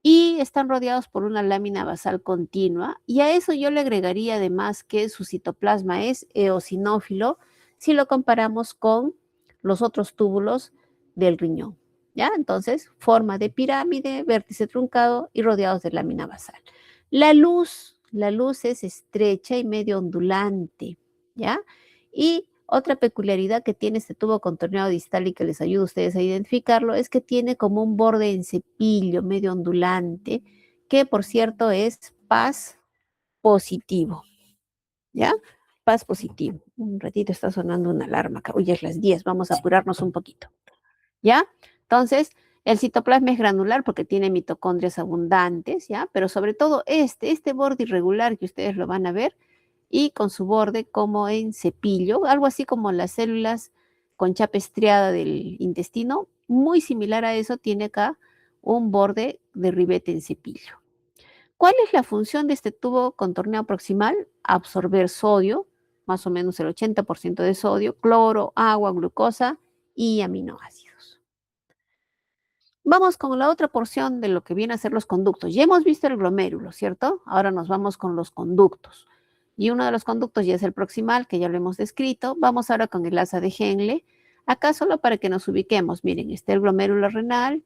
Y están rodeados por una lámina basal continua. Y a eso yo le agregaría además que su citoplasma es eosinófilo si lo comparamos con los otros túbulos del riñón. ¿Ya? Entonces, forma de pirámide, vértice truncado y rodeados de lámina basal. La luz es estrecha y medio ondulante, ¿ya? Y otra peculiaridad que tiene este tubo contorneado distal y que les ayuda a ustedes a identificarlo es que tiene como un borde en cepillo medio ondulante, que por cierto es paz positivo, ¿ya? Paz positivo. Un ratito está sonando una alarma, acá. Uy, es las 10, vamos a apurarnos un poquito, ¿ya? Entonces, el citoplasma es granular porque tiene mitocondrias abundantes, ¿ya? Pero sobre todo este borde irregular que ustedes lo van a ver, y con su borde como en cepillo, algo así como las células con chapa estriada del intestino, muy similar a eso, tiene acá un borde de ribete en cepillo. ¿Cuál es la función de este tubo contorneado proximal? Absorber sodio, más o menos el 80% de sodio, cloro, agua, glucosa y aminoácidos. Vamos con la otra porción de lo que viene a ser los conductos. Ya hemos visto el glomérulo, ¿cierto? Ahora nos vamos con los conductos. Y uno de los conductos ya es el proximal, que ya lo hemos descrito. Vamos ahora con el asa de Henle. Acá solo para que nos ubiquemos. Miren, está el glomérulo renal,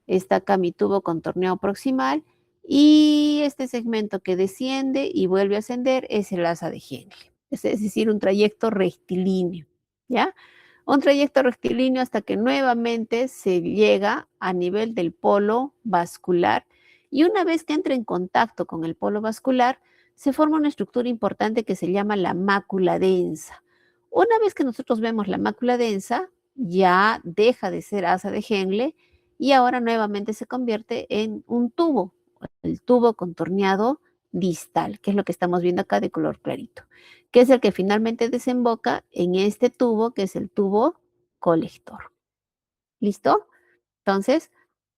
está acá mi tubo contorneado proximal, y este segmento que desciende y vuelve a ascender es el asa de Henle. Es decir, un trayecto rectilíneo, ¿ya? Un trayecto rectilíneo hasta que nuevamente se llega a nivel del polo vascular, y una vez que entra en contacto con el polo vascular, se forma una estructura importante que se llama la mácula densa. Una vez que nosotros vemos la mácula densa, ya deja de ser asa de Henle y ahora nuevamente se convierte en un tubo, el tubo contorneado distal, que es lo que estamos viendo acá de color clarito, que es el que finalmente desemboca en este tubo, que es el tubo colector. ¿Listo? Entonces,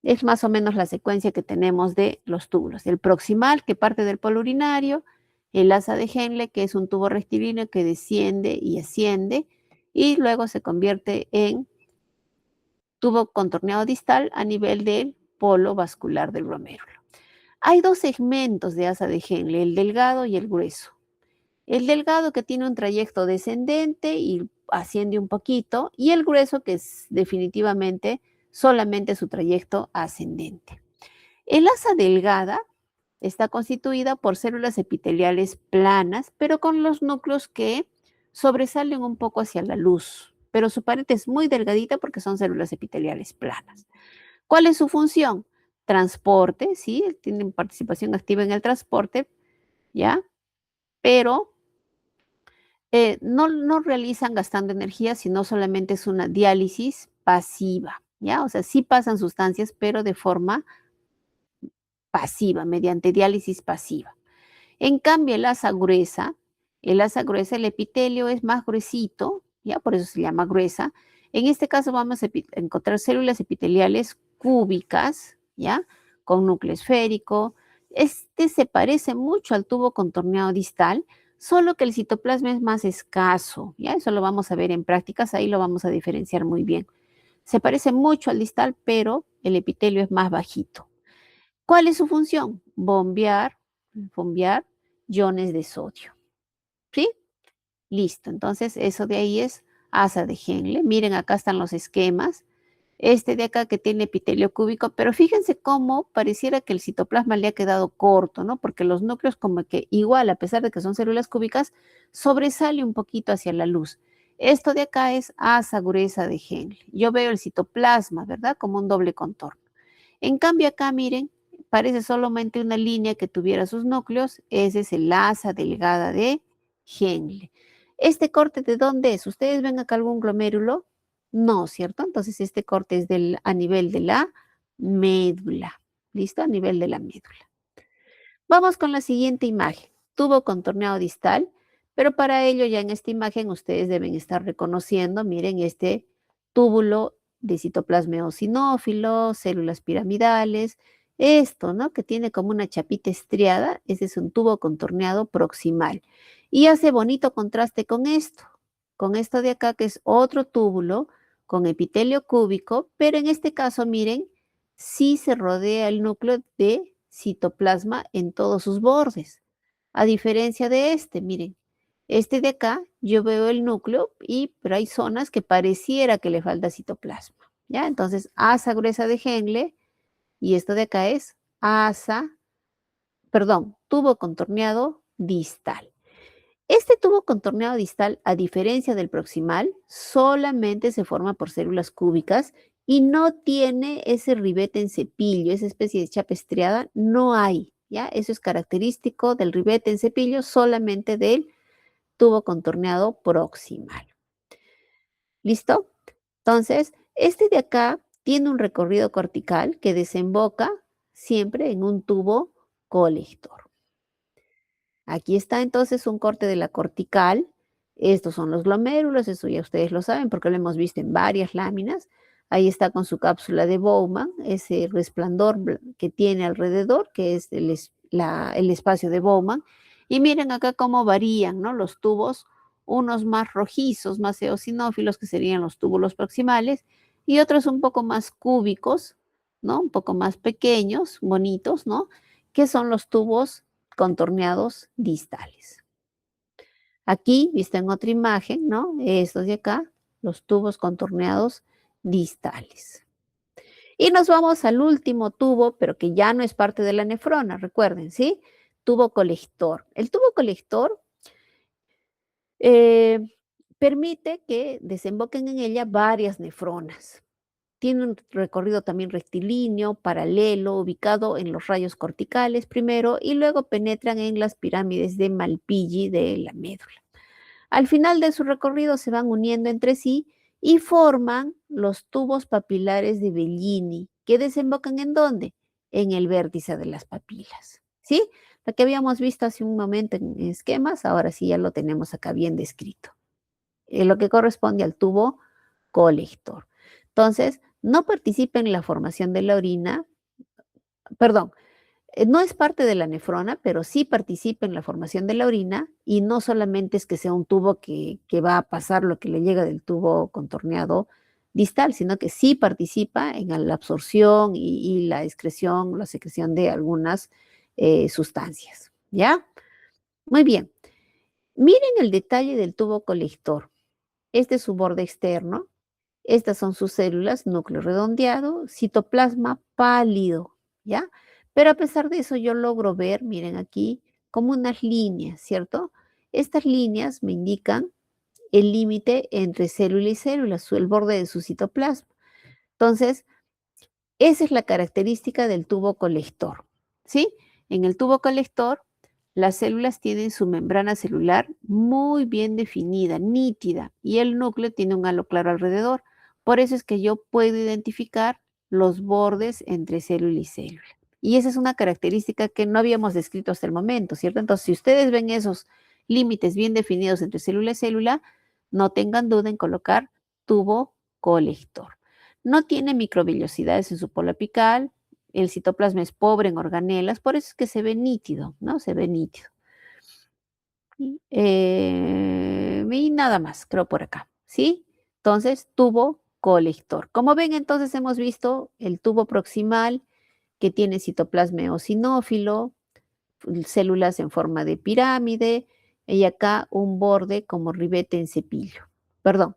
es más o menos la secuencia que tenemos de los túbulos. El proximal, que parte del polo urinario, el asa de Henle, que es un tubo rectilíneo que desciende y asciende, y luego se convierte en tubo contorneado distal a nivel del polo vascular del glomérulo. Hay dos segmentos de asa de Henle, el delgado y el grueso. El delgado, que tiene un trayecto descendente y asciende un poquito, y el grueso, que es definitivamente solamente su trayecto ascendente. El asa delgada está constituida por células epiteliales planas, pero con los núcleos que sobresalen un poco hacia la luz, pero su pared es muy delgadita porque son células epiteliales planas. ¿Cuál es su función? Transporte, ¿sí? Tienen participación activa en el transporte, ¿ya? Pero no realizan gastando energía, sino solamente es una diálisis pasiva, ¿ya? O sea, sí pasan sustancias, pero de forma pasiva, mediante diálisis pasiva. En cambio, el asa gruesa, el epitelio es más gruesito, ¿ya? Por eso se llama gruesa. En este caso vamos a encontrar células epiteliales cúbicas, ¿ya? Con núcleo esférico. Este se parece mucho al tubo contorneado distal, solo que el citoplasma es más escaso, ¿ya? Eso lo vamos a ver en prácticas, ahí lo vamos a diferenciar muy bien. Se parece mucho al distal, pero el epitelio es más bajito. ¿Cuál es su función? Bombear iones de sodio. ¿Sí? Listo. Entonces, eso de ahí es asa de Henle. Miren, acá están los esquemas. Este de acá que tiene epitelio cúbico, pero fíjense cómo pareciera que el citoplasma le ha quedado corto, ¿no? Porque los núcleos como que igual, a pesar de que son células cúbicas, sobresale un poquito hacia la luz. Esto de acá es asa gruesa de Henle. Yo veo el citoplasma, ¿verdad? Como un doble contorno. En cambio acá, miren, parece solamente una línea que tuviera sus núcleos. Ese es el asa delgada de Henle. ¿Este corte de dónde es? ¿Ustedes ven acá algún glomérulo? No, ¿cierto? Entonces este corte es a nivel de la médula. ¿Listo? A nivel de la médula. Vamos con la siguiente imagen. Tubo contorneado distal, pero para ello ya en esta imagen ustedes deben estar reconociendo, miren, este túbulo de citoplasma eosinófilo, células piramidales, esto, ¿no? Que tiene como una chapita estriada, ese es un tubo contorneado proximal. Y hace bonito contraste con esto de acá que es otro túbulo con epitelio cúbico, pero en este caso, miren, sí se rodea el núcleo de citoplasma en todos sus bordes. A diferencia de este, miren, este de acá yo veo el núcleo pero hay zonas que pareciera que le falta citoplasma, ¿ya? Entonces, asa gruesa de Henle y esto de acá es tubo contorneado distal. Este tubo contorneado distal, a diferencia del proximal, solamente se forma por células cúbicas y no tiene ese ribete en cepillo, esa especie de chapa estriada, no hay, ¿ya? Eso es característico del ribete en cepillo, solamente del tubo contorneado proximal. ¿Listo? Entonces, este de acá tiene un recorrido cortical que desemboca siempre en un tubo colector. Aquí está entonces un corte de la cortical. Estos son los glomérulos, eso ya ustedes lo saben porque lo hemos visto en varias láminas. Ahí está con su cápsula de Bowman, ese resplandor que tiene alrededor, que es el espacio de Bowman. Y miren acá cómo varían, ¿no? Los tubos, unos más rojizos, más eosinófilos, que serían los túbulos proximales, y otros un poco más cúbicos, ¿no? Un poco más pequeños, bonitos, ¿no? Que son los tubos contorneados distales. Aquí, vista en otra imagen, ¿no? Estos de acá, los tubos contorneados distales. Y nos vamos al último tubo, pero que ya no es parte de la nefrona, recuerden, ¿sí? Tubo colector. El tubo colector eh, permite que desemboquen en ella varias nefronas. Tiene un recorrido también rectilíneo, paralelo, ubicado en los rayos corticales primero y luego penetran en las pirámides de Malpighi de la médula. Al final de su recorrido se van uniendo entre sí y forman los tubos papilares de Bellini, que desembocan ¿en dónde? En el vértice de las papilas. ¿Sí? Lo que habíamos visto hace un momento en esquemas, ahora sí ya lo tenemos acá bien descrito. Lo que corresponde al tubo colector. Entonces, no participa en la formación de la orina, perdón, no es parte de la nefrona, pero sí participa en la formación de la orina y no solamente es que sea un tubo que va a pasar lo que le llega del tubo contorneado distal, sino que sí participa en la absorción y la excreción, la secreción de algunas sustancias. ¿Ya? Muy bien. Miren el detalle del tubo colector. Este es su borde externo. Estas son sus células, núcleo redondeado, citoplasma pálido, ¿ya? Pero a pesar de eso yo logro ver, miren aquí, como unas líneas, ¿cierto? Estas líneas me indican el límite entre célula y célula, el borde de su citoplasma. Entonces, esa es la característica del tubo colector, ¿sí? En el tubo colector, las células tienen su membrana celular muy bien definida, nítida, y el núcleo tiene un halo claro alrededor. Por eso es que yo puedo identificar los bordes entre célula y célula. Y esa es una característica que no habíamos descrito hasta el momento, ¿cierto? Entonces, si ustedes ven esos límites bien definidos entre célula y célula, no tengan duda en colocar tubo colector. No tiene microvellosidades en su polo apical, el citoplasma es pobre en organelas, por eso es que se ve nítido, ¿no? Se ve nítido. Y nada más, creo por acá, ¿sí? Entonces, tubo colector. Como ven, entonces hemos visto el tubo proximal que tiene citoplasma eosinófilo, células en forma de pirámide y acá un borde como ribete en cepillo. Perdón,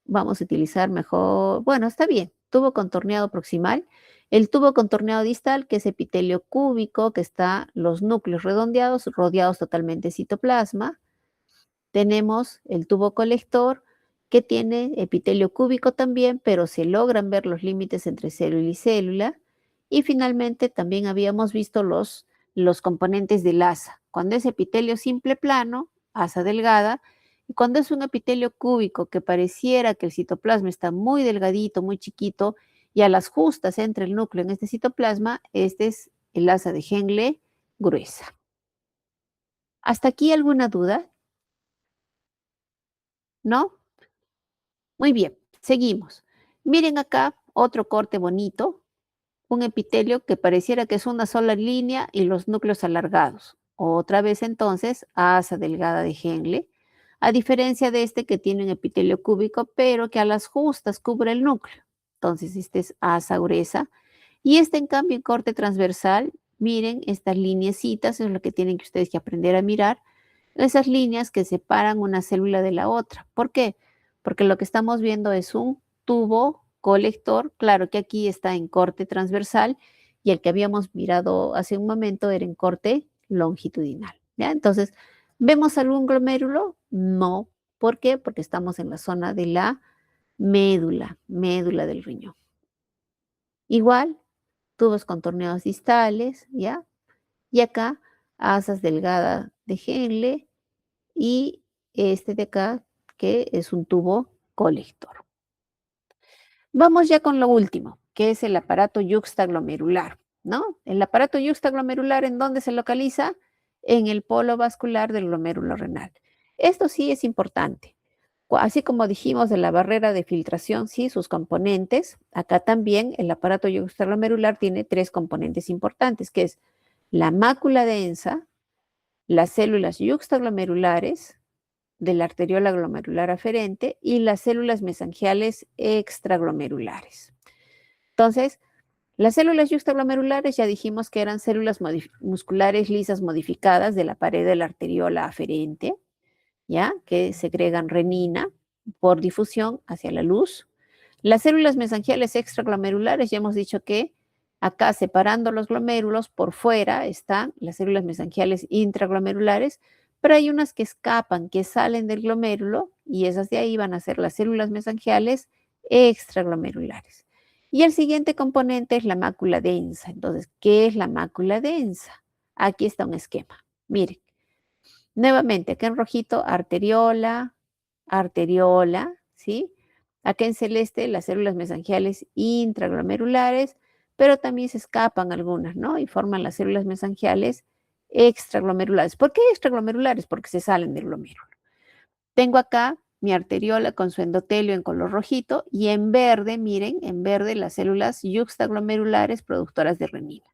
vamos a utilizar mejor, bueno, está bien, tubo contorneado proximal. El tubo contorneado distal, que es epitelio cúbico, que está los núcleos redondeados, rodeados totalmente de citoplasma. Tenemos el tubo colector, que tiene epitelio cúbico también, pero se logran ver los límites entre célula y célula. Y finalmente también habíamos visto los componentes del asa. Cuando es epitelio simple plano, asa delgada, y cuando es un epitelio cúbico que pareciera que el citoplasma está muy delgadito, muy chiquito, y a las justas entre el núcleo en este citoplasma, este es el asa de Henle gruesa. ¿Hasta aquí alguna duda? ¿No? Muy bien, seguimos. Miren acá otro corte bonito, un epitelio que pareciera que es una sola línea y los núcleos alargados. Otra vez entonces, asa delgada de Henle, a diferencia de este que tiene un epitelio cúbico, pero que a las justas cubre el núcleo. Entonces, este es asa gruesa. Y este, en cambio, en corte transversal, miren estas lineecitas, es lo que tienen que ustedes que aprender a mirar, esas líneas que separan una célula de la otra. ¿Por qué? Porque lo que estamos viendo es un tubo colector, claro que aquí está en corte transversal y el que habíamos mirado hace un momento era en corte longitudinal. ¿Ya? Entonces, ¿vemos algún glomérulo? No. ¿Por qué? Porque estamos en la zona de la médula del riñón. Igual, tubos contorneados distales, ¿ya? Y acá, asas delgadas de Henle y este de acá, que es un tubo colector. Vamos ya con lo último, que es el aparato yuxtaglomerular, ¿no? El aparato yuxtaglomerular, ¿en dónde se localiza? En el polo vascular del glomérulo renal. Esto sí es importante. Así como dijimos de la barrera de filtración, sí, sus componentes, acá también el aparato yuxtaglomerular tiene tres componentes importantes, que es la mácula densa, las células yuxtaglomerulares, de la arteriola glomerular aferente y las células mesangiales extraglomerulares. Entonces, las células yuxtaglomerulares ya dijimos que eran células musculares lisas modificadas de la pared de la arteriola aferente, ¿ya? Que segregan renina por difusión hacia la luz. Las células mesangiales extraglomerulares, ya hemos dicho que acá separando los glomérulos, por fuera están las células mesangiales intraglomerulares, pero hay unas que escapan, que salen del glomérulo y esas de ahí van a ser las células mesangiales extraglomerulares. Y el siguiente componente es la mácula densa. Entonces, ¿qué es la mácula densa? Aquí está un esquema. Miren, nuevamente, acá en rojito, arteriola, arteriola, ¿sí? Acá en celeste, las células mesangiales intraglomerulares, pero también se escapan algunas, ¿no? Y forman las células mesangiales extraglomerulares. ¿Por qué extraglomerulares? Porque se salen del glomérulo. Tengo acá mi arteriola con su endotelio en color rojito y en verde, miren, en verde las células yuxtaglomerulares productoras de renina.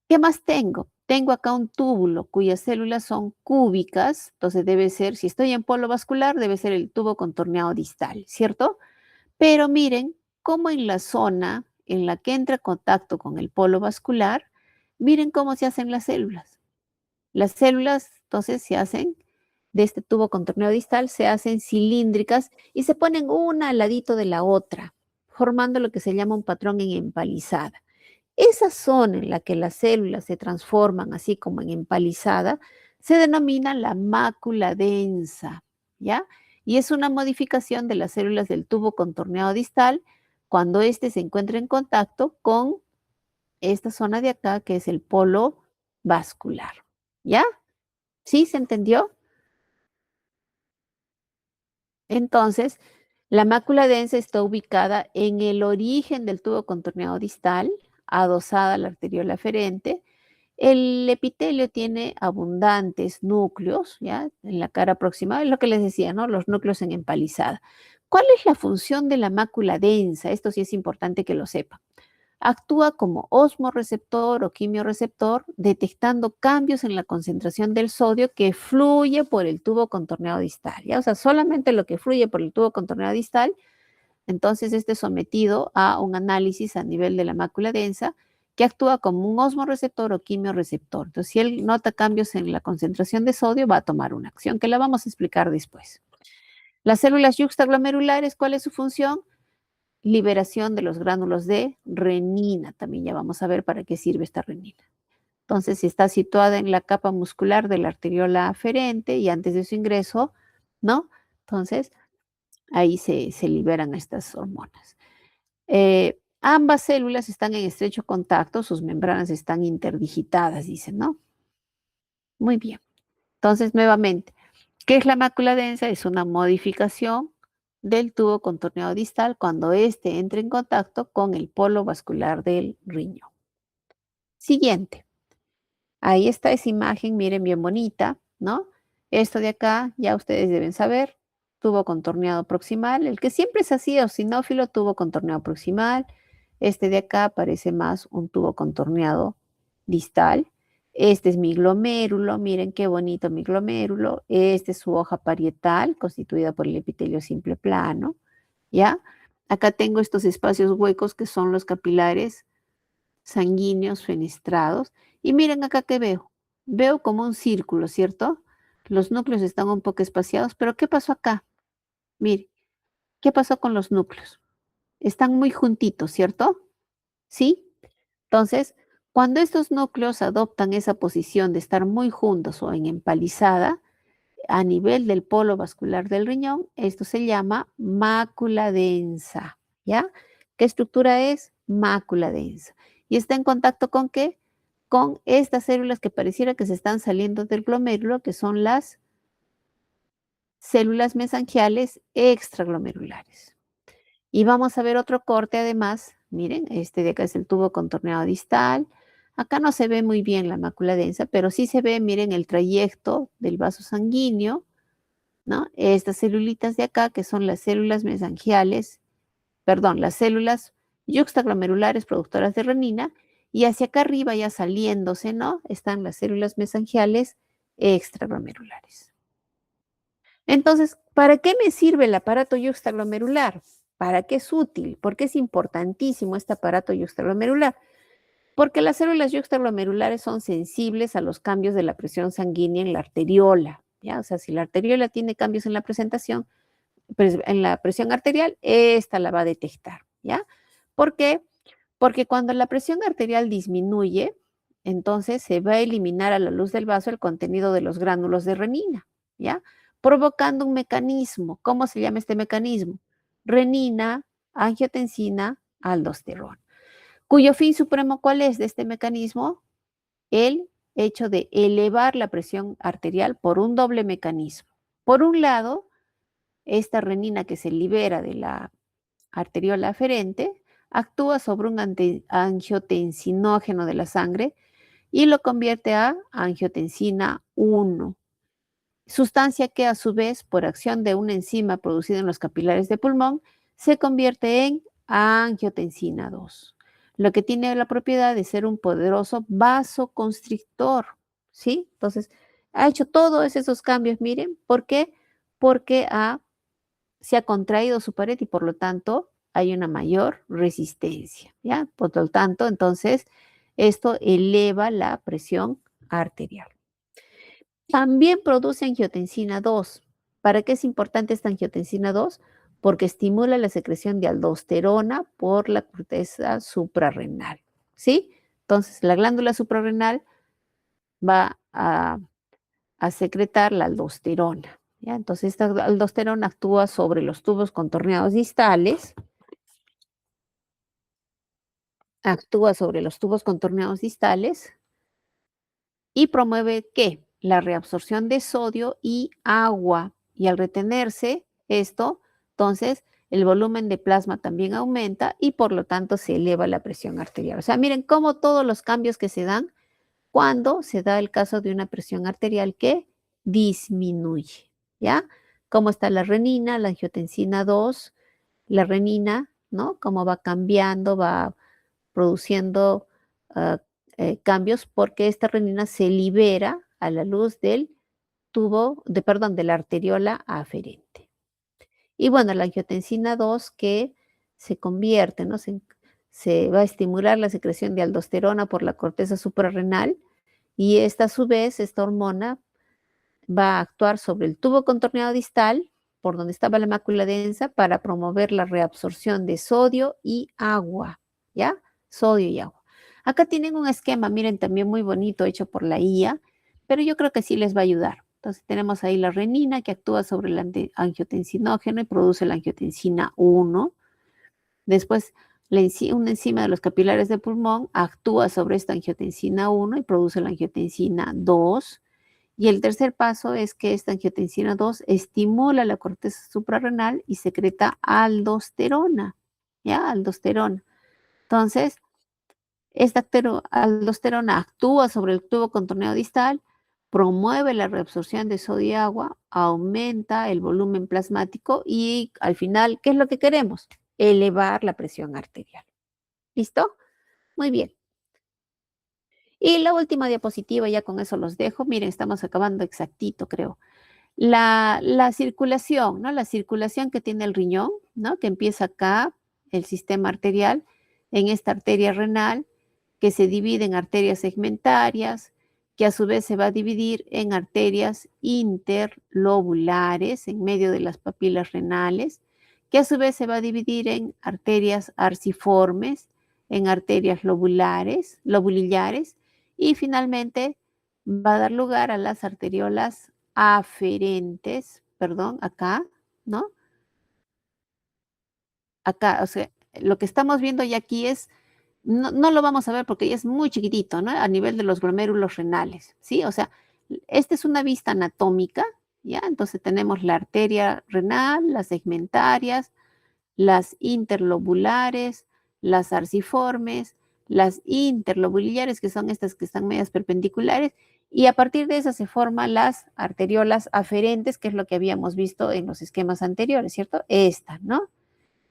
¿Qué más tengo? Tengo acá un túbulo cuyas células son cúbicas, entonces debe ser, si estoy en polo vascular, debe ser el tubo contorneado distal, ¿cierto? Pero miren cómo en la zona en la que entra contacto con el polo vascular, miren cómo se hacen las células. Las células entonces se hacen de este tubo contorneado distal, se hacen cilíndricas y se ponen una al ladito de la otra, formando lo que se llama un patrón en empalizada. Esa zona en la que las células se transforman así como en empalizada se denomina la mácula densa, ¿ya? Y es una modificación de las células del tubo contorneado distal cuando éste se encuentra en contacto con esta zona de acá que es el polo vascular, ¿ya? ¿Sí se entendió? Entonces, la mácula densa está ubicada en el origen del tubo contorneado distal, adosada a la arteriola aferente. El epitelio tiene abundantes núcleos, ¿ya? En la cara proximal, es lo que les decía, ¿no? Los núcleos en empalizada. ¿Cuál es la función de la mácula densa? Esto sí es importante que lo sepa. Actúa como osmorreceptor o quimioreceptor, detectando cambios en la concentración del sodio que fluye por el tubo contorneado distal, ¿ya? O sea, solamente lo que fluye por el tubo contorneado distal, entonces este es sometido a un análisis a nivel de la mácula densa que actúa como un osmorreceptor o quimioreceptor. Entonces, si él nota cambios en la concentración de sodio, va a tomar una acción que la vamos a explicar después. Las células yuxtaglomerulares, ¿cuál es su función? Liberación de los gránulos de renina. También ya vamos a ver para qué sirve esta renina. Entonces, si está situada en la capa muscular de la arteriola aferente y antes de su ingreso, ¿no? Entonces, ahí se liberan estas hormonas. Ambas células están en estrecho contacto, sus membranas están interdigitadas, dicen, ¿no? Muy bien. Entonces, nuevamente, ¿qué es la mácula densa? Es una modificación del tubo contorneado distal cuando éste entra en contacto con el polo vascular del riñón. Siguiente. Ahí está esa imagen, miren, bien bonita, ¿no? Esto de acá, ya ustedes deben saber, tubo contorneado proximal, el que siempre es así, eosinófilo, tubo contorneado proximal. Este de acá parece más un tubo contorneado distal. Este es mi glomérulo, miren qué bonito mi glomérulo. Este es su hoja parietal, constituida por el epitelio simple plano, ¿ya? Acá tengo estos espacios huecos que son los capilares sanguíneos fenestrados. Y miren acá que veo. Veo como un círculo, ¿cierto? Los núcleos están un poco espaciados, pero ¿qué pasó acá? Mire, ¿qué pasó con los núcleos? Están muy juntitos, ¿cierto? ¿Sí? Entonces, cuando estos núcleos adoptan esa posición de estar muy juntos o en empalizada, a nivel del polo vascular del riñón, esto se llama mácula densa, ¿ya? ¿Qué estructura es? Mácula densa. ¿Y está en contacto con qué? Con estas células que pareciera que se están saliendo del glomérulo, que son las células mesangiales extraglomerulares. Y vamos a ver otro corte además. Miren, este de acá es el tubo contorneado distal. Acá no se ve muy bien la mácula densa, pero sí se ve, miren, el trayecto del vaso sanguíneo, ¿no? Estas celulitas de acá, que son las células mesangiales, perdón, las células yuxtaglomerulares productoras de renina, y hacia acá arriba ya saliéndose, ¿no? Están las células mesangiales extraglomerulares. Entonces, ¿para qué me sirve el aparato yuxtaglomerular? ¿Para qué es útil? ¿Por qué es importantísimo este aparato yuxtaglomerular? Porque las células yuxtaglomerulares son sensibles a los cambios de la presión sanguínea en la arteriola, ¿ya? O sea, si la arteriola tiene cambios en la presentación, en la presión arterial, esta la va a detectar, ¿ya? ¿Por qué? Porque cuando la presión arterial disminuye, entonces se va a eliminar a la luz del vaso el contenido de los gránulos de renina, ¿ya? Provocando un mecanismo. ¿Cómo se llama este mecanismo? Renina, angiotensina, aldosterona. ¿Cuyo fin supremo cuál es de este mecanismo? El hecho de elevar la presión arterial por un doble mecanismo. Por un lado, esta renina que se libera de la arteriola aferente actúa sobre un angiotensinógeno de la sangre y lo convierte a angiotensina 1, sustancia que a su vez, por acción de una enzima producida en los capilares de pulmón, se convierte en angiotensina 2, lo que tiene la propiedad de ser un poderoso vasoconstrictor, ¿sí? Entonces, ha hecho todos esos cambios, miren, ¿por qué? Porque se ha contraído su pared y por lo tanto hay una mayor resistencia, ¿ya? Por lo tanto, entonces, esto eleva la presión arterial. También produce angiotensina 2. ¿Para qué es importante esta angiotensina 2? Porque estimula la secreción de aldosterona por la corteza suprarrenal, ¿sí? Entonces, la glándula suprarrenal va a secretar la aldosterona, ¿ya? Entonces, esta aldosterona actúa sobre los tubos contorneados distales, actúa sobre los tubos contorneados distales y promueve ¿qué? La reabsorción de sodio y agua. Y al retenerse esto, entonces el volumen de plasma también aumenta y por lo tanto se eleva la presión arterial. O sea, miren cómo todos los cambios que se dan cuando se da el caso de una presión arterial que disminuye, ¿ya? Cómo está la renina, la angiotensina 2, la renina, ¿no? Cómo va cambiando, va produciendo ah, cambios porque esta renina se libera a la luz del perdón, de la arteriola aferente. Y bueno, la angiotensina 2 que se convierte, ¿no? Se va a estimular la secreción de aldosterona por la corteza suprarrenal y esta a su vez, esta hormona va a actuar sobre el tubo contorneado distal, por donde estaba la mácula densa, para promover la reabsorción de sodio y agua, ¿ya? Sodio y agua. Acá tienen un esquema, miren, también muy bonito, hecho por la IA, pero yo creo que sí les va a ayudar. Entonces tenemos ahí la renina que actúa sobre el angiotensinógeno y produce la angiotensina 1. Después, una enzima de los capilares del pulmón actúa sobre esta angiotensina 1 y produce la angiotensina 2. Y el tercer paso es que esta angiotensina 2 estimula la corteza suprarrenal y secreta aldosterona, ¿ya? Aldosterona. Entonces, esta aldosterona actúa sobre el tubo contorneado distal, promueve la reabsorción de sodio y agua, aumenta el volumen plasmático y al final, ¿qué es lo que queremos? Elevar la presión arterial. ¿Listo? Muy bien. Y la última diapositiva, ya con eso los dejo. Miren, estamos acabando exactito, creo. La circulación, ¿no? La circulación que tiene el riñón, ¿no? Que empieza acá, el sistema arterial, en esta arteria renal, que se divide en arterias segmentarias, que a su vez se va a dividir en arterias interlobulares en medio de las papilas renales, que a su vez se va a dividir en arterias arciformes, en arterias lobulillares, y finalmente va a dar lugar a las arteriolas aferentes, perdón, acá, ¿no? Acá, o sea, lo que estamos viendo ya aquí es, no lo vamos a ver porque ya es muy chiquitito, ¿no? A nivel de los glomérulos renales, ¿sí? O sea, esta es una vista anatómica, ¿ya? Entonces tenemos la arteria renal, las segmentarias, las interlobulares, las arciformes, las interlobulillares, que son estas que están medias perpendiculares, y a partir de esas se forman las arteriolas aferentes, que es lo que habíamos visto en los esquemas anteriores, ¿cierto? Esta, ¿no?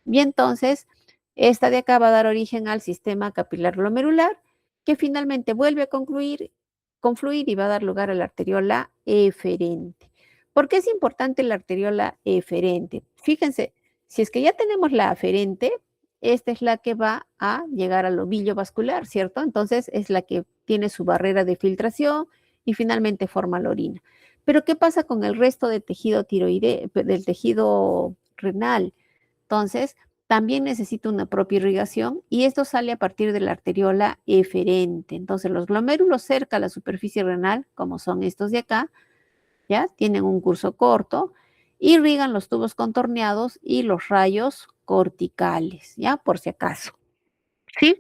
Y entonces, esta de acá va a dar origen al sistema capilar glomerular, que finalmente vuelve a confluir y va a dar lugar a la arteriola eferente. ¿Por qué es importante la arteriola eferente? Fíjense, si es que ya tenemos la aferente, esta es la que va a llegar al ovillo vascular, ¿cierto? Entonces es la que tiene su barrera de filtración y finalmente forma la orina. Pero ¿qué pasa con el resto del tejido tiroideo, del tejido renal? Entonces, también necesita una propia irrigación y esto sale a partir de la arteriola eferente. Entonces, los glomérulos cerca a la superficie renal, como son estos de acá, ya tienen un curso corto, irrigan los tubos contorneados y los rayos corticales, ya por si acaso. ¿Sí?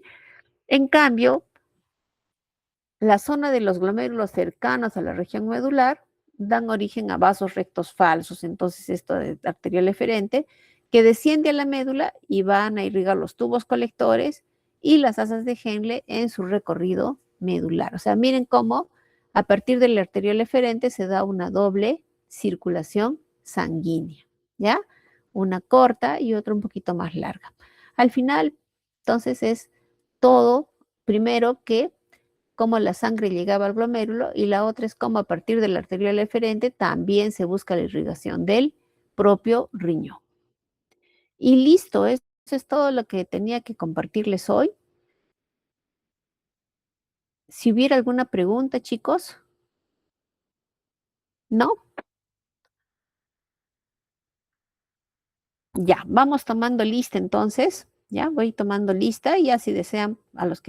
En cambio, la zona de los glomérulos cercanos a la región medular dan origen a vasos rectos falsos. Entonces, esto de arteriola eferente, que desciende a la médula y van a irrigar los tubos colectores y las asas de Henle en su recorrido medular. O sea, miren cómo a partir de la arteriola eferente se da una doble circulación sanguínea, ¿ya? Una corta y otra un poquito más larga. Al final, entonces es todo, primero que cómo la sangre llegaba al glomérulo y la otra es cómo a partir de la arteriola eferente también se busca la irrigación del propio riñón. Y listo, eso es todo lo que tenía que compartirles hoy. Si hubiera alguna pregunta, chicos, ¿no? Ya, vamos tomando lista entonces. Ya, voy tomando lista y así desean a los que